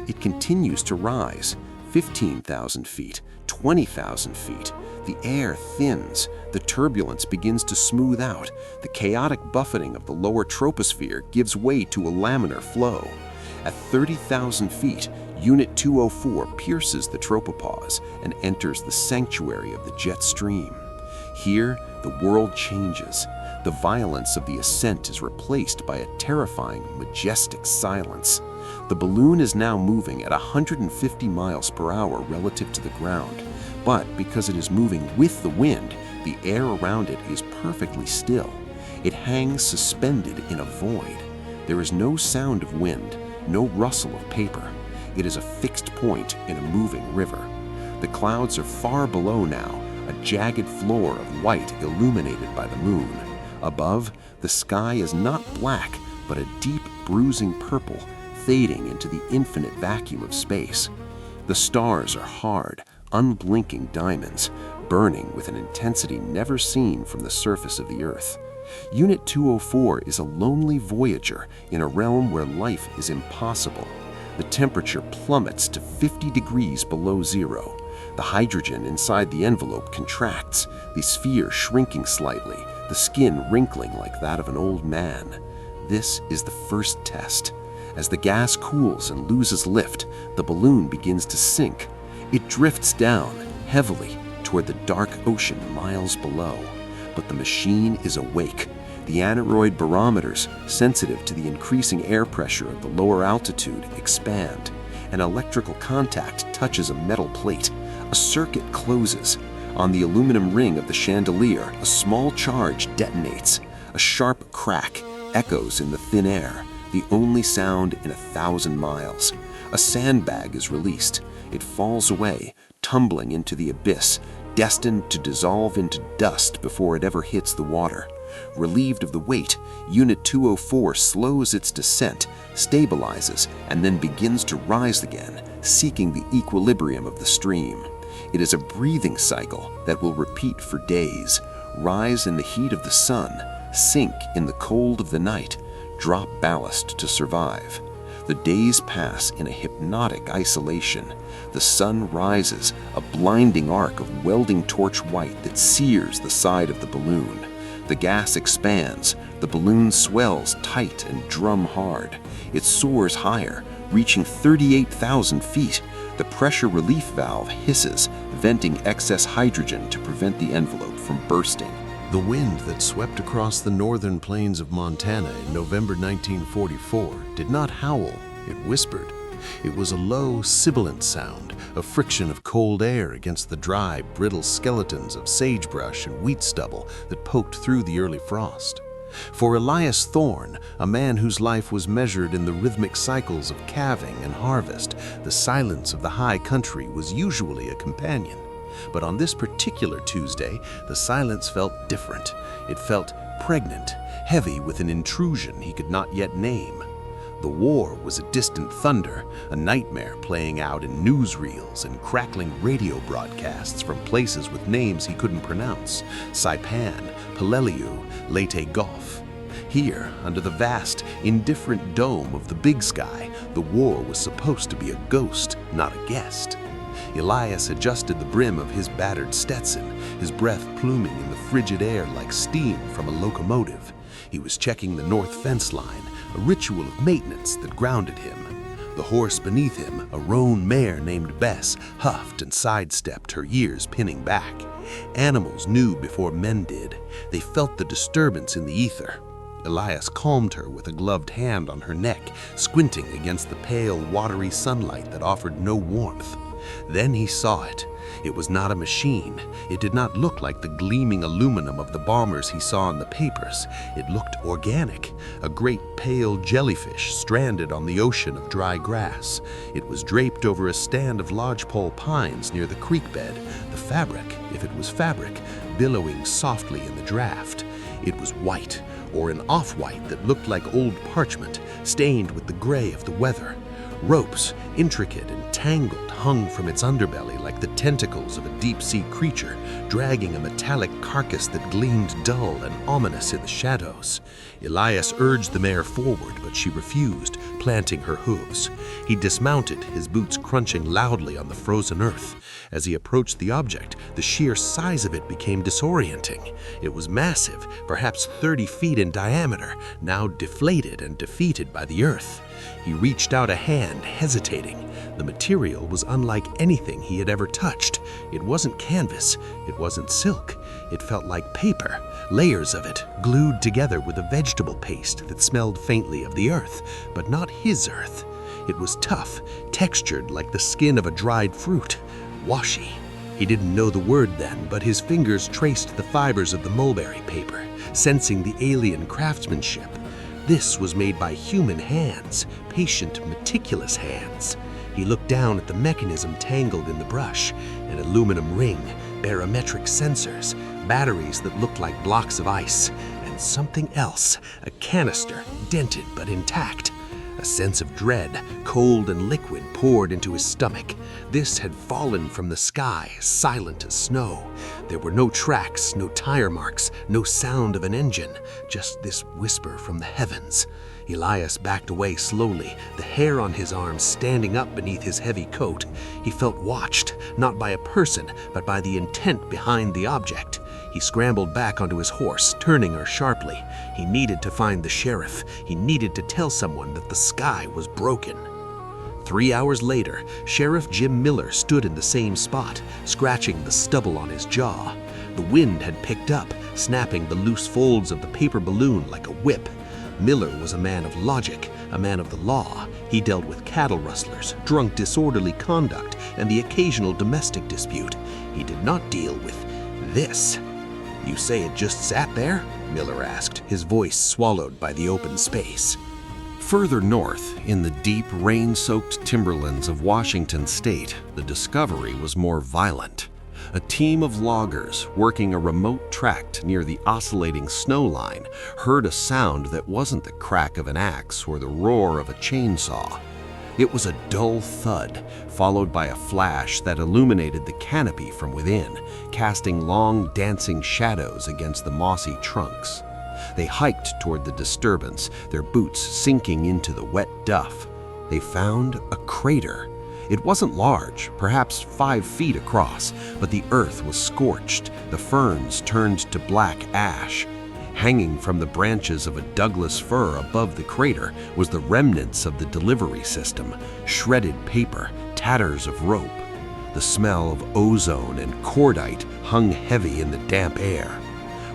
It continues to rise, 15,000 feet, 20,000 feet. The air thins, the turbulence begins to smooth out, the chaotic buffeting of the lower troposphere gives way to a laminar flow. At 30,000 feet, Unit 204 pierces the tropopause and enters the sanctuary of the jet stream. Here, the world changes. The violence of the ascent is replaced by a terrifying, majestic silence. The balloon is now moving at 150 miles per hour relative to the ground. But because it is moving with the wind, the air around it is perfectly still. It hangs suspended in a void. There is no sound of wind, no rustle of paper. It is a fixed point in a moving river. The clouds are far below now, a jagged floor of white illuminated by the moon. Above, the sky is not black, but a deep, bruising purple, fading into the infinite vacuum of space. The stars are hard, unblinking diamonds, burning with an intensity never seen from the surface of the Earth. Unit 204 is a lonely voyager in a realm where life is impossible. The temperature plummets to 50 degrees below zero. The hydrogen inside the envelope contracts, the sphere shrinking slightly, the skin wrinkling like that of an old man. This is the first test. As the gas cools and loses lift, the balloon begins to sink. It drifts down, heavily, toward the dark ocean miles below. But the machine is awake. The aneroid barometers, sensitive to the increasing air pressure of the lower altitude, expand. An electrical contact touches a metal plate. A circuit closes. On the aluminum ring of the chandelier, a small charge detonates. A sharp crack echoes in the thin air, the only sound in 1,000 miles. A sandbag is released. It falls away, tumbling into the abyss, destined to dissolve into dust before it ever hits the water. Relieved of the weight, Unit 204 slows its descent, stabilizes, and then begins to rise again, seeking the equilibrium of the stream. It is a breathing cycle that will repeat for days. Rise in the heat of the sun, sink in the cold of the night, drop ballast to survive. The days pass in a hypnotic isolation. The sun rises, a blinding arc of welding torch white that sears the side of the balloon. The gas expands, the balloon swells tight and drum hard. It soars higher, reaching 38,000 feet. The pressure relief valve hisses, venting excess hydrogen to prevent the envelope from bursting. The wind that swept across the northern plains of Montana in November 1944 did not howl, it whispered. It was a low, sibilant sound, a friction of cold air against the dry, brittle skeletons of sagebrush and wheat stubble that poked through the early frost. For Elias Thorne, a man whose life was measured in the rhythmic cycles of calving and harvest, the silence of the high country was usually a companion. But on this particular Tuesday, the silence felt different. It felt pregnant, heavy with an intrusion he could not yet name. The war was a distant thunder, a nightmare playing out in newsreels and crackling radio broadcasts from places with names he couldn't pronounce: Saipan, Peleliu, Leyte Gulf. Here, under the vast, indifferent dome of the big sky, the war was supposed to be a ghost, not a guest. Elias adjusted the brim of his battered Stetson, his breath pluming in the frigid air like steam from a locomotive. He was checking the north fence line, a ritual of maintenance that grounded him. The horse beneath him, a roan mare named Bess, huffed and sidestepped, her ears pinning back. Animals knew before men did. They felt the disturbance in the ether. Elias calmed her with a gloved hand on her neck, squinting against the pale, watery sunlight that offered no warmth. Then he saw it. It was not a machine. It did not look like the gleaming aluminum of the bombers he saw in the papers. It looked organic, a great pale jellyfish stranded on the ocean of dry grass. It was draped over a stand of lodgepole pines near the creek bed, the fabric, if it was fabric, billowing softly in the draft. It was white, or an off-white that looked like old parchment, stained with the gray of the weather. Ropes, intricate and tangled, hung from its underbelly like the tentacles of a deep-sea creature, dragging a metallic carcass that gleamed dull and ominous in the shadows. Elias urged the mare forward, but she refused, planting her hooves. He dismounted, his boots crunching loudly on the frozen earth. As he approached the object, the sheer size of it became disorienting. It was massive, perhaps 30 feet in diameter, now deflated and defeated by the earth. He reached out a hand, hesitating. The material was unlike anything he had ever touched. It wasn't canvas. It wasn't silk. It felt like paper, layers of it, glued together with a vegetable paste that smelled faintly of the earth, but not his earth. It was tough, textured like the skin of a dried fruit. Washy. He didn't know the word then, but his fingers traced the fibers of the mulberry paper, sensing the alien craftsmanship. This was made by human hands, patient, meticulous hands. He looked down at the mechanism tangled in the brush, an aluminum ring, barometric sensors, batteries that looked like blocks of ice, and something else, a canister, dented but intact. A sense of dread, cold and liquid, poured into his stomach. This had fallen from the sky, silent as snow. There were no tracks, no tire marks, no sound of an engine, just this whisper from the heavens. Elias backed away slowly, the hair on his arms standing up beneath his heavy coat. He felt watched, not by a person, but by the intent behind the object. He scrambled back onto his horse, turning her sharply. He needed to find the sheriff. He needed to tell someone that the sky was broken. 3 hours later, Sheriff Jim Miller stood in the same spot, scratching the stubble on his jaw. The wind had picked up, snapping the loose folds of the paper balloon like a whip. Miller was a man of logic, a man of the law. He dealt with cattle rustlers, drunk disorderly conduct, and the occasional domestic dispute. He did not deal with this. "You say it just sat there?" Miller asked, his voice swallowed by the open space. Further north, in the deep, rain-soaked timberlands of Washington state, the discovery was more violent. A team of loggers working a remote tract near the oscillating snow line heard a sound that wasn't the crack of an axe or the roar of a chainsaw. It was a dull thud, followed by a flash that illuminated the canopy from within, casting long, dancing shadows against the mossy trunks. They hiked toward the disturbance, their boots sinking into the wet duff. They found a crater. It wasn't large, perhaps 5 feet across, but the earth was scorched, the ferns turned to black ash. Hanging from the branches of a Douglas fir above the crater was the remnants of the delivery system, shredded paper, tatters of rope. The smell of ozone and cordite hung heavy in the damp air.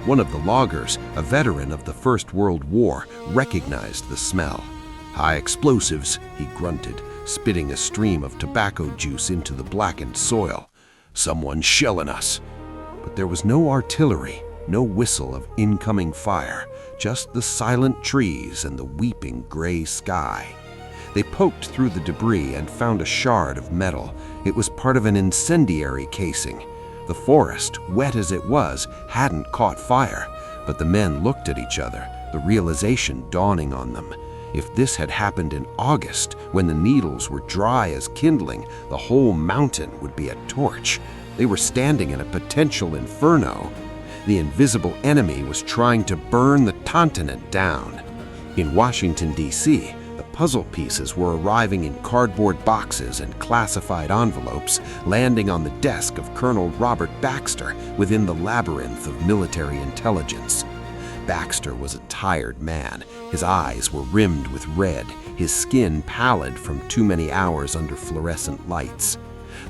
One of the loggers, a veteran of the First World War, recognized the smell. "High explosives," he grunted, spitting a stream of tobacco juice into the blackened soil. "Someone's shelling us." But there was no artillery, no whistle of incoming fire, just the silent trees and the weeping gray sky. They poked through the debris and found a shard of metal. It was part of an incendiary casing. The forest, wet as it was, hadn't caught fire, but the men looked at each other, the realization dawning on them. If this had happened in August, when the needles were dry as kindling, the whole mountain would be a torch. They were standing in a potential inferno. The invisible enemy was trying to burn the continent down. In Washington, D.C., the Puzzle pieces were arriving in cardboard boxes and classified envelopes, landing on the desk of Colonel Robert Baxter within the labyrinth of military intelligence. Baxter was a tired man. His eyes were rimmed with red, his skin pallid from too many hours under fluorescent lights.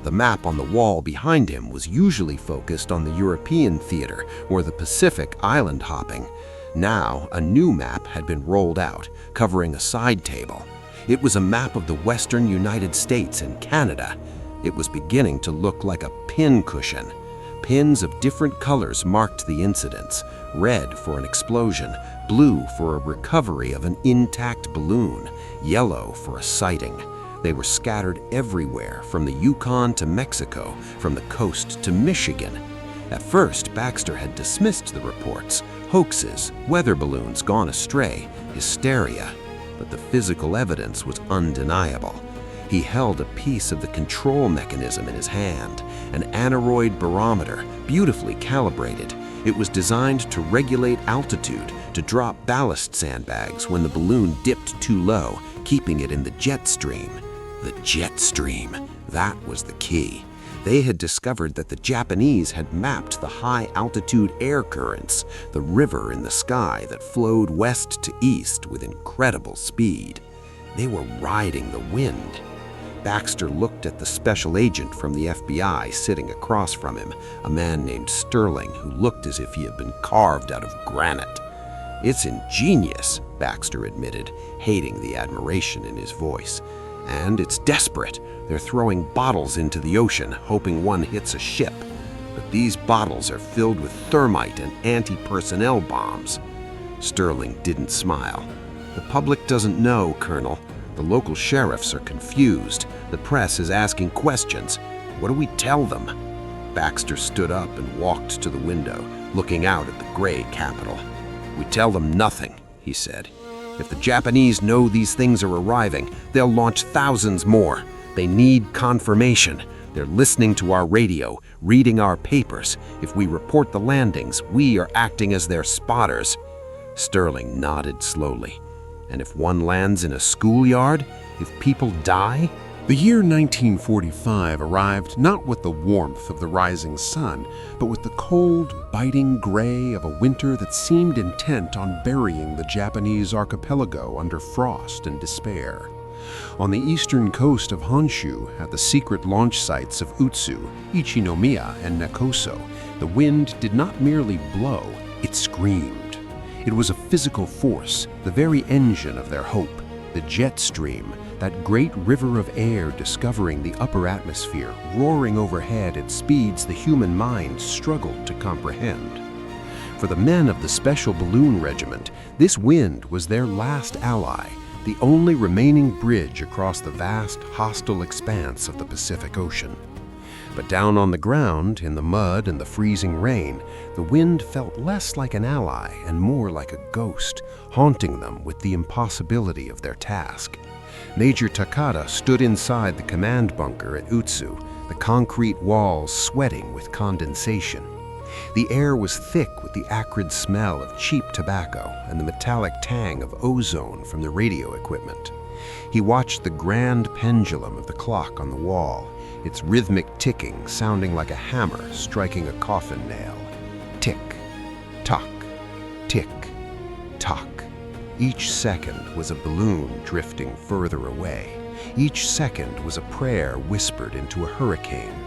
The map on the wall behind him was usually focused on the European theater or the Pacific island hopping. Now, a new map had been rolled out, covering a side table. It was a map of the western United States and Canada. It was beginning to look like a pin cushion. Pins of different colors marked the incidents: red for an explosion, blue for a recovery of an intact balloon, yellow for a sighting. They were scattered everywhere, from the Yukon to Mexico, from the coast to Michigan. At first, Baxter had dismissed the reports: hoaxes, weather balloons gone astray, hysteria. But the physical evidence was undeniable. He held a piece of the control mechanism in his hand, an aneroid barometer, beautifully calibrated. It was designed to regulate altitude, to drop ballast sandbags when the balloon dipped too low, keeping it in the jet stream. The jet stream, that was the key. They had discovered that the Japanese had mapped the high-altitude air currents, the river in the sky that flowed west to east with incredible speed. They were riding the wind. Baxter looked at the special agent from the FBI sitting across from him, a man named Sterling who looked as if he had been carved out of granite. "It's ingenious," Baxter admitted, hating the admiration in his voice. "And it's desperate. They're throwing bottles into the ocean, hoping one hits a ship. But these bottles are filled with thermite and anti-personnel bombs." Sterling didn't smile. "The public doesn't know, Colonel. The local sheriffs are confused. The press is asking questions. What do we tell them?" Baxter stood up and walked to the window, looking out at the gray Capitol. "We tell them nothing," he said. "If the Japanese know these things are arriving, they'll launch thousands more. They need confirmation. They're listening to our radio, reading our papers. If we report the landings, we are acting as their spotters." Sterling nodded slowly. "And if one lands in a schoolyard? If people die?" The year 1945 arrived not with the warmth of the rising sun, but with the cold, biting gray of a winter that seemed intent on burying the Japanese archipelago under frost and despair. On the eastern coast of Honshu, at the secret launch sites of Utsu, Ichinomiya, and Nakoso, the wind did not merely blow, it screamed. It was a physical force, the very engine of their hope, the jet stream, that great river of air discovering the upper atmosphere, roaring overhead at speeds the human mind struggled to comprehend. For the men of the Special Balloon Regiment, this wind was their last ally, the only remaining bridge across the vast, hostile expanse of the Pacific Ocean. But down on the ground, in the mud and the freezing rain, the wind felt less like an ally and more like a ghost, haunting them with the impossibility of their task. Major Takada stood inside the command bunker at Utsu, the concrete walls sweating with condensation. The air was thick with the acrid smell of cheap tobacco and the metallic tang of ozone from the radio equipment. He watched the grand pendulum of the clock on the wall, its rhythmic ticking sounding like a hammer striking a coffin nail. Tick, tock, tick, tock. Each second was a balloon drifting further away. Each second was a prayer whispered into a hurricane.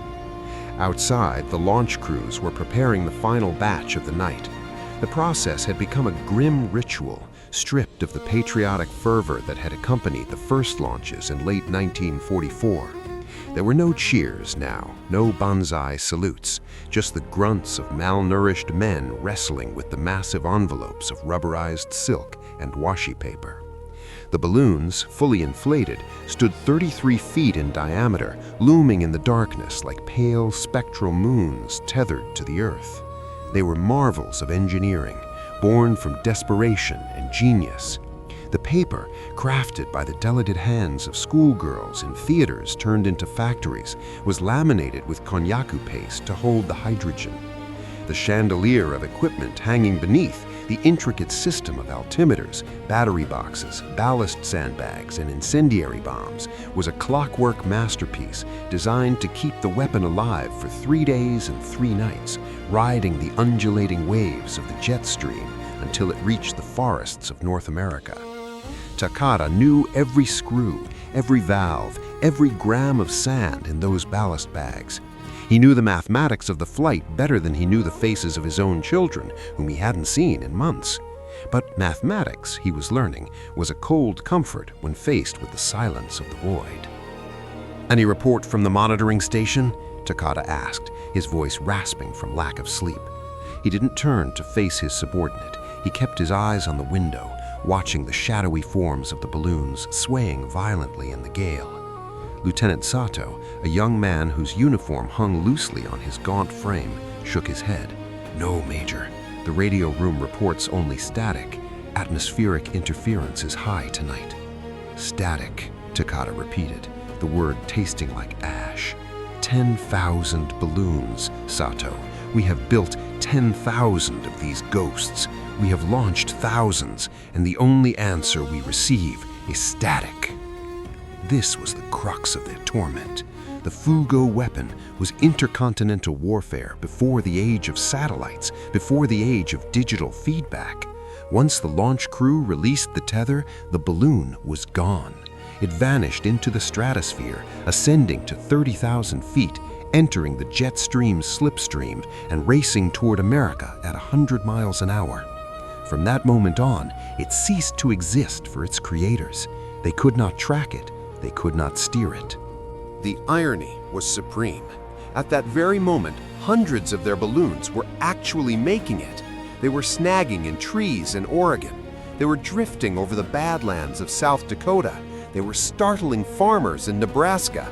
Outside, the launch crews were preparing the final batch of the night. The process had become a grim ritual, stripped of the patriotic fervor that had accompanied the first launches in late 1944. There were no cheers now, no banzai salutes, just the grunts of malnourished men wrestling with the massive envelopes of rubberized silk and washi paper. The balloons, fully inflated, stood 33 feet in diameter, looming in the darkness like pale spectral moons tethered to the earth. They were marvels of engineering, born from desperation and genius. The paper, crafted by the delicate hands of schoolgirls in theaters turned into factories, was laminated with konnyaku paste to hold the hydrogen. The chandelier of equipment hanging beneath, The intricate system of altimeters, battery boxes, ballast sandbags, and incendiary bombs was a clockwork masterpiece designed to keep the weapon alive for 3 days and 3 nights, riding the undulating waves of the jet stream until it reached the forests of North America. Takada knew every screw, every valve, every gram of sand in those ballast bags. He knew the mathematics of the flight better than he knew the faces of his own children, whom he hadn't seen in months. But mathematics, he was learning, was a cold comfort when faced with the silence of the void. "Any report from the monitoring station?" Takada asked, his voice rasping from lack of sleep. He didn't turn to face his subordinate. He kept his eyes on the window, watching the shadowy forms of the balloons swaying violently in the gale. Lieutenant Sato, a young man whose uniform hung loosely on his gaunt frame, shook his head. "No, Major. The radio room reports only static. Atmospheric interference is high tonight." "Static," Takada repeated, the word tasting like ash. 10,000 balloons, Sato. We have built 10,000 of these ghosts. We have launched thousands, and the only answer we receive is static." This was the crux of their torment. The Fugo weapon was intercontinental warfare before the age of satellites, before the age of digital feedback. Once the launch crew released the tether, the balloon was gone. It vanished into the stratosphere, ascending to 30,000 feet, entering the jet stream's slipstream and racing toward America at 100 miles an hour. From that moment on, it ceased to exist for its creators. They could not track it. They could not steer it. The irony was supreme. At that very moment, hundreds of their balloons were actually making it. They were snagging in trees in Oregon. They were drifting over the badlands of South Dakota. They were startling farmers in Nebraska.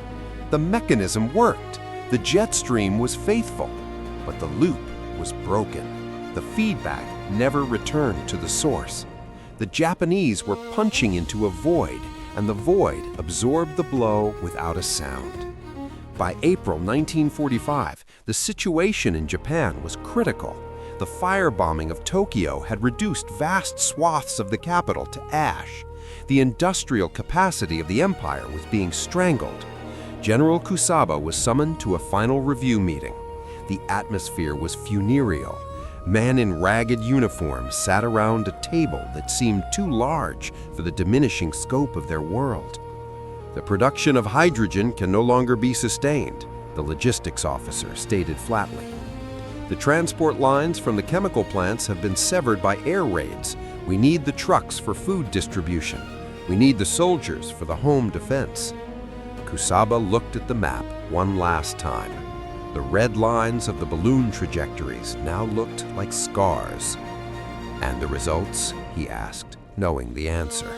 The mechanism worked. The jet stream was faithful, but the loop was broken. The feedback never returned to the source. The Japanese were punching into a void, and the void absorbed the blow without a sound. By April 1945, the situation in Japan was critical. The firebombing of Tokyo had reduced vast swaths of the capital to ash. The industrial capacity of the empire was being strangled. General Kusaba was summoned to a final review meeting. The atmosphere was funereal. Men in ragged uniforms sat around a table that seemed too large for the diminishing scope of their world. "The production of hydrogen can no longer be sustained," the logistics officer stated flatly. "The transport lines from the chemical plants have been severed by air raids. We need the trucks for food distribution. We need the soldiers for the home defense." Kusaba looked at the map one last time. The red lines of the balloon trajectories now looked like scars. "And the results?" he asked, knowing the answer.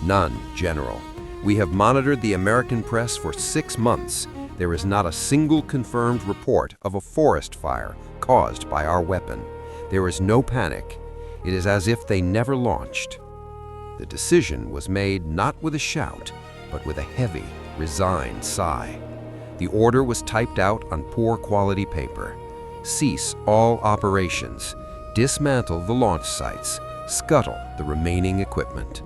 "None, General. We have monitored the American press for 6 months. There is not a single confirmed report of a forest fire caused by our weapon. There is no panic. It is as if they never launched." The decision was made not with a shout, but with a heavy, resigned sigh. The order was typed out on poor quality paper. Cease all operations. Dismantle the launch sites. Scuttle the remaining equipment.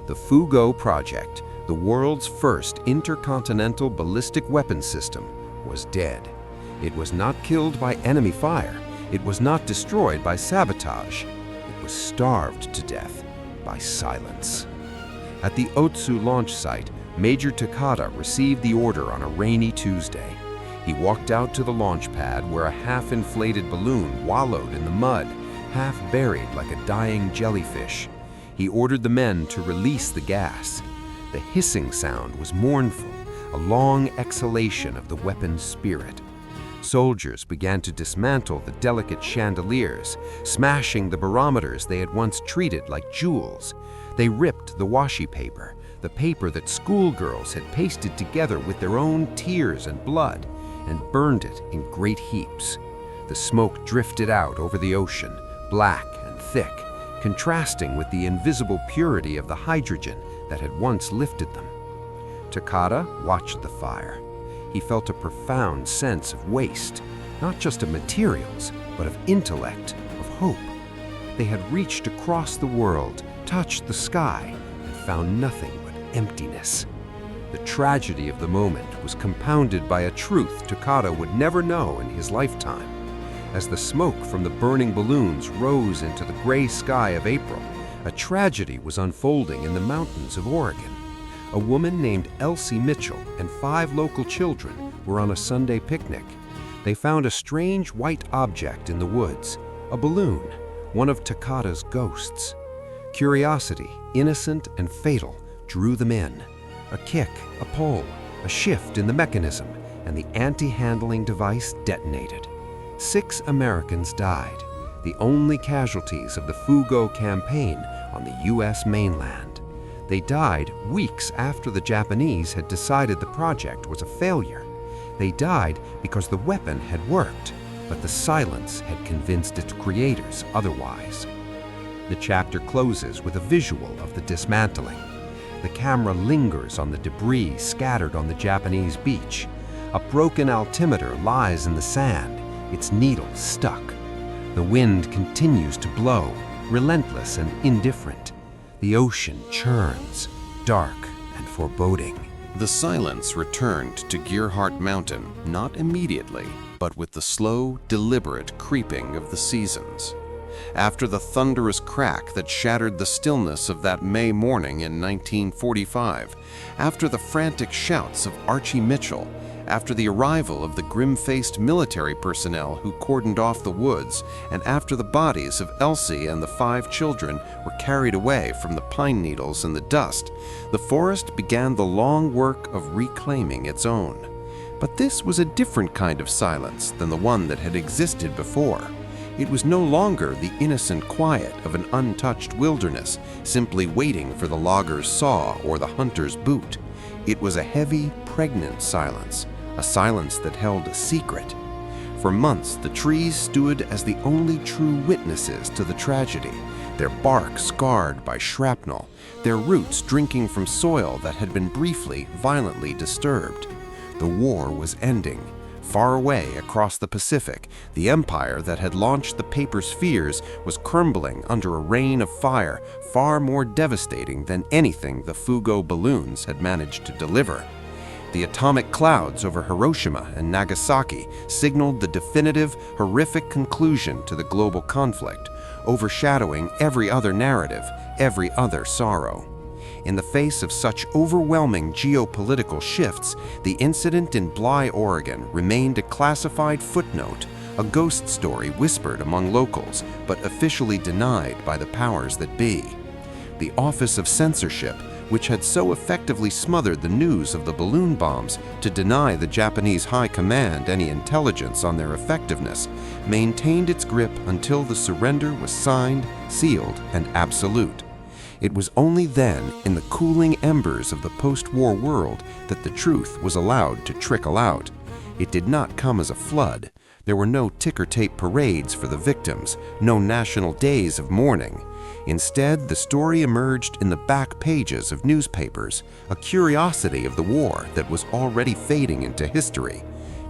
The Fugo project, the world's first intercontinental ballistic weapon system, was dead. It was not killed by enemy fire. It was not destroyed by sabotage. It was starved to death by silence. At the Otsu launch site, Major Takada received the order on a rainy Tuesday. He walked out to the launch pad where a half-inflated balloon wallowed in the mud, half buried like a dying jellyfish. He ordered the men to release the gas. The hissing sound was mournful, a long exhalation of the weapon's spirit. Soldiers began to dismantle the delicate chandeliers, smashing the barometers they had once treated like jewels. They ripped the washi paper, the paper that schoolgirls had pasted together with their own tears and blood, and burned it in great heaps. The smoke drifted out over the ocean, black and thick, contrasting with the invisible purity of the hydrogen that had once lifted them. Takada watched the fire. He felt a profound sense of waste, not just of materials, but of intellect, of hope. They had reached across the world, touched the sky, and found nothing but emptiness. The tragedy of the moment was compounded by a truth Takata would never know in his lifetime. As the smoke from the burning balloons rose into the gray sky of April, a tragedy was unfolding in the mountains of Oregon. A woman named Elsie Mitchell and 5 local children were on a Sunday picnic. They found a strange white object in the woods, a balloon, one of Takata's ghosts. Curiosity, innocent and fatal, drew them in. A kick, a pull, a shift in the mechanism, and the anti-handling device detonated. 6 Americans died, the only casualties of the Fugo campaign on the U.S. mainland. They died weeks after the Japanese had decided the project was a failure. They died because the weapon had worked, but the silence had convinced its creators otherwise. The chapter closes with a visual of the dismantling. The camera lingers on the debris scattered on the Japanese beach. A broken altimeter lies in the sand, its needle stuck. The wind continues to blow, relentless and indifferent. The ocean churns, dark and foreboding. The silence returned to Gearhart Mountain, not immediately, but with the slow, deliberate creeping of the seasons. After the thunderous crack that shattered the stillness of that May morning in 1945, after the frantic shouts of Archie Mitchell, after the arrival of the grim-faced military personnel who cordoned off the woods, and after the bodies of Elsie and the 5 children were carried away from the pine needles and the dust, the forest began the long work of reclaiming its own. But this was a different kind of silence than the one that had existed before. It was no longer the innocent quiet of an untouched wilderness, simply waiting for the logger's saw or the hunter's boot. It was a heavy, pregnant silence, a silence that held a secret. For months, the trees stood as the only true witnesses to the tragedy, their bark scarred by shrapnel, their roots drinking from soil that had been briefly, violently disturbed. The war was ending. Far away across the Pacific, the empire that had launched the paper's fears was crumbling under a rain of fire far more devastating than anything the Fugo balloons had managed to deliver. The atomic clouds over Hiroshima and Nagasaki signaled the definitive, horrific conclusion to the global conflict, overshadowing every other narrative, every other sorrow. In the face of such overwhelming geopolitical shifts, the incident in Bly, Oregon remained a classified footnote, a ghost story whispered among locals, but officially denied by the powers that be. The Office of Censorship, which had so effectively smothered the news of the balloon bombs to deny the Japanese High Command any intelligence on their effectiveness, maintained its grip until the surrender was signed, sealed, and absolute. It was only then, in the cooling embers of the post-war world, that the truth was allowed to trickle out. It did not come as a flood. There were no ticker-tape parades for the victims, no national days of mourning. Instead, the story emerged in the back pages of newspapers, a curiosity of the war that was already fading into history.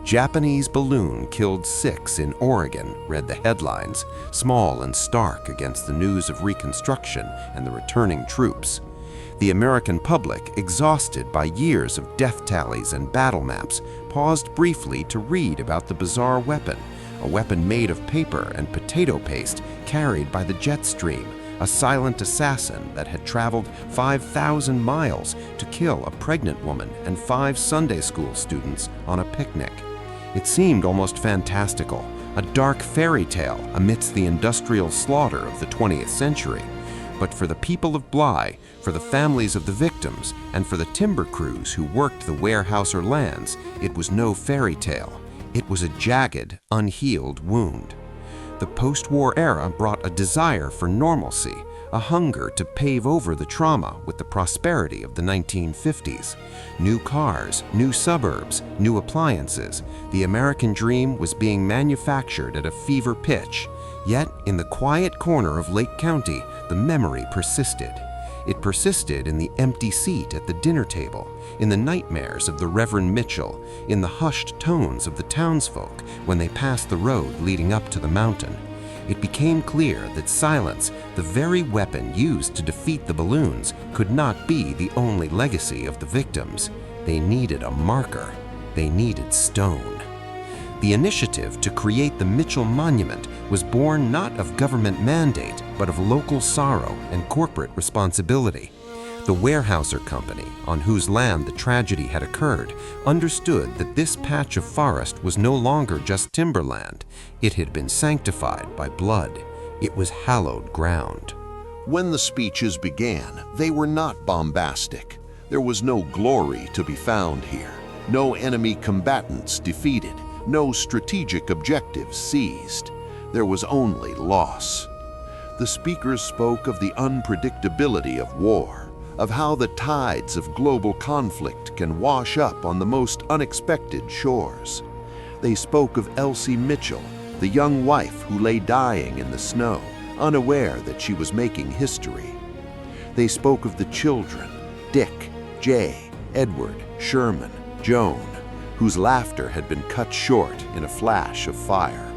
Japanese balloon killed 6 in Oregon, read the headlines, small and stark against the news of Reconstruction and the returning troops. The American public, exhausted by years of death tallies and battle maps, paused briefly to read about the bizarre weapon, a weapon made of paper and potato paste carried by the jet stream, a silent assassin that had traveled 5,000 miles to kill a pregnant woman and 5 Sunday school students on a picnic. It seemed almost fantastical, a dark fairy tale amidst the industrial slaughter of the 20th century. But for the people of Bly, for the families of the victims, and for the timber crews who worked the Weyerhaeuser lands, it was no fairy tale. It was a jagged, unhealed wound. The post-war era brought a desire for normalcy, a hunger to pave over the trauma with the prosperity of the 1950s. New cars, new suburbs, new appliances. The American dream was being manufactured at a fever pitch. Yet, in the quiet corner of Lake County, the memory persisted. It persisted in the empty seat at the dinner table, in the nightmares of the Reverend Mitchell, in the hushed tones of the townsfolk when they passed the road leading up to the mountain. it became clear that silence, the very weapon used to defeat the balloons, could not be the only legacy of the victims. They needed a marker. They needed stone. The initiative to create the Mitchell Monument was born not of government mandate, but of local sorrow and corporate responsibility. The Weyerhaeuser Company, on whose land the tragedy had occurred, understood that this patch of forest was no longer just timberland. It had been sanctified by blood. It was hallowed ground. When the speeches began, they were not bombastic. There was no glory to be found here, no enemy combatants defeated, no strategic objectives seized. There was only loss. The speakers spoke of the unpredictability of war, of how the tides of global conflict can wash up on the most unexpected shores. They spoke of Elsie Mitchell, the young wife who lay dying in the snow, unaware that she was making history. They spoke of the children, Dick, Jay, Edward, Sherman, Joan, whose laughter had been cut short in a flash of fire.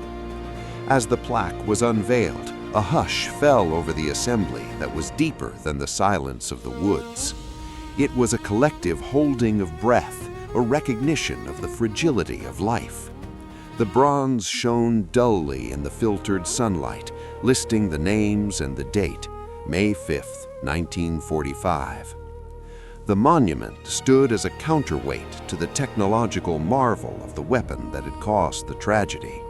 As the plaque was unveiled, a hush fell over the assembly that was deeper than the silence of the woods. It was a collective holding of breath, a recognition of the fragility of life. The bronze shone dully in the filtered sunlight, listing the names and the date, May 5th, 1945. The monument stood as a counterweight to the technological marvel of the weapon that had caused the tragedy.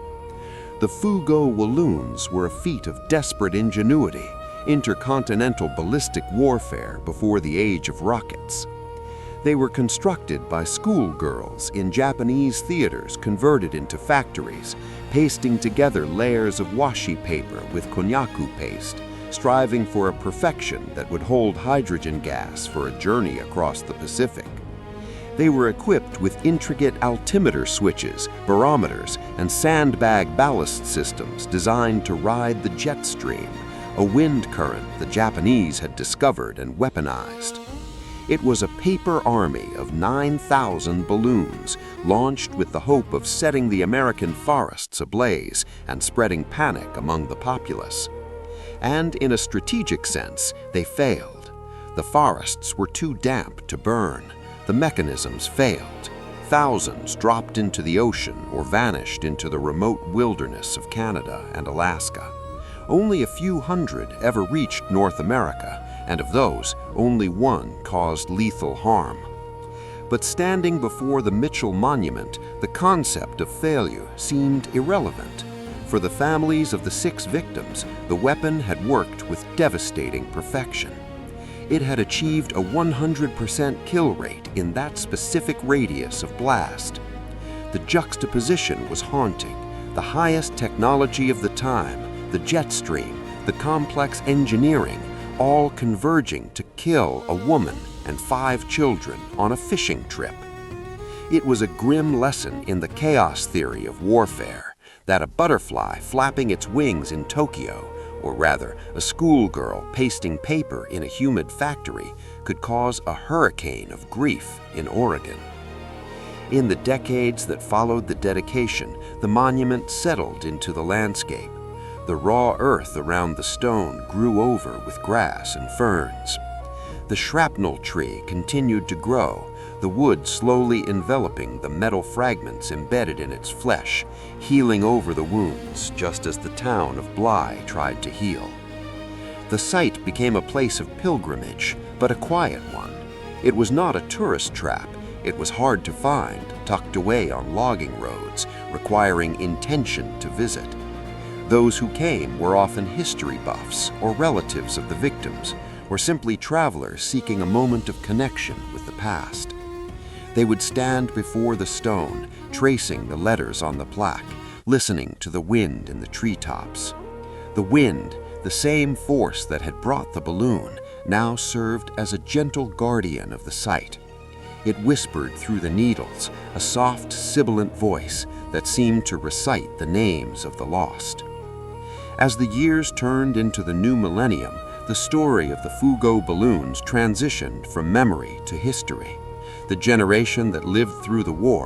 The Fugo Walloons were a feat of desperate ingenuity, intercontinental ballistic warfare before the age of rockets. They were constructed by schoolgirls in Japanese theaters converted into factories, pasting together layers of washi paper with konnyaku paste, striving for a perfection that would hold hydrogen gas for a journey across the Pacific. They were equipped with intricate altimeter switches, barometers, and sandbag ballast systems designed to ride the jet stream, a wind current the Japanese had discovered and weaponized. It was a paper army of 9,000 balloons, launched with the hope of setting the American forests ablaze and spreading panic among the populace. And in a strategic sense, they failed. The forests were too damp to burn. The mechanisms failed. Thousands dropped into the ocean or vanished into the remote wilderness of Canada and Alaska. Only a few hundred ever reached North America, and of those, only one caused lethal harm. But standing before the Mitchell Monument, the concept of failure seemed irrelevant. For the families of the 6 victims, the weapon had worked with devastating perfection. It had achieved a 100% kill rate in that specific radius of blast. The juxtaposition was haunting. The highest technology of the time, the jet stream, the complex engineering, all converging to kill a woman and 5 children on a fishing trip. It was a grim lesson in the chaos theory of warfare, that a butterfly flapping its wings in Tokyo, or rather a schoolgirl pasting paper in a humid factory, could cause a hurricane of grief in Oregon. In the decades that followed the dedication, the monument settled into the landscape. The raw earth around the stone grew over with grass and ferns. The shrapnel tree continued to grow, the wood slowly enveloping the metal fragments embedded in its flesh, healing over the wounds just as the town of Bly tried to heal. The site became a place of pilgrimage, but a quiet one. It was not a tourist trap. It was hard to find, tucked away on logging roads, requiring intention to visit. Those who came were often history buffs or relatives of the victims, or simply travelers seeking a moment of connection with the past. They would stand before the stone, tracing the letters on the plaque, listening to the wind in the treetops. The wind, the same force that had brought the balloon, now served as a gentle guardian of the site. It whispered through the needles, a soft, sibilant voice that seemed to recite the names of the lost. As the years turned into the new millennium, the story of the Fugo balloons transitioned from memory to history. The generation that lived through the war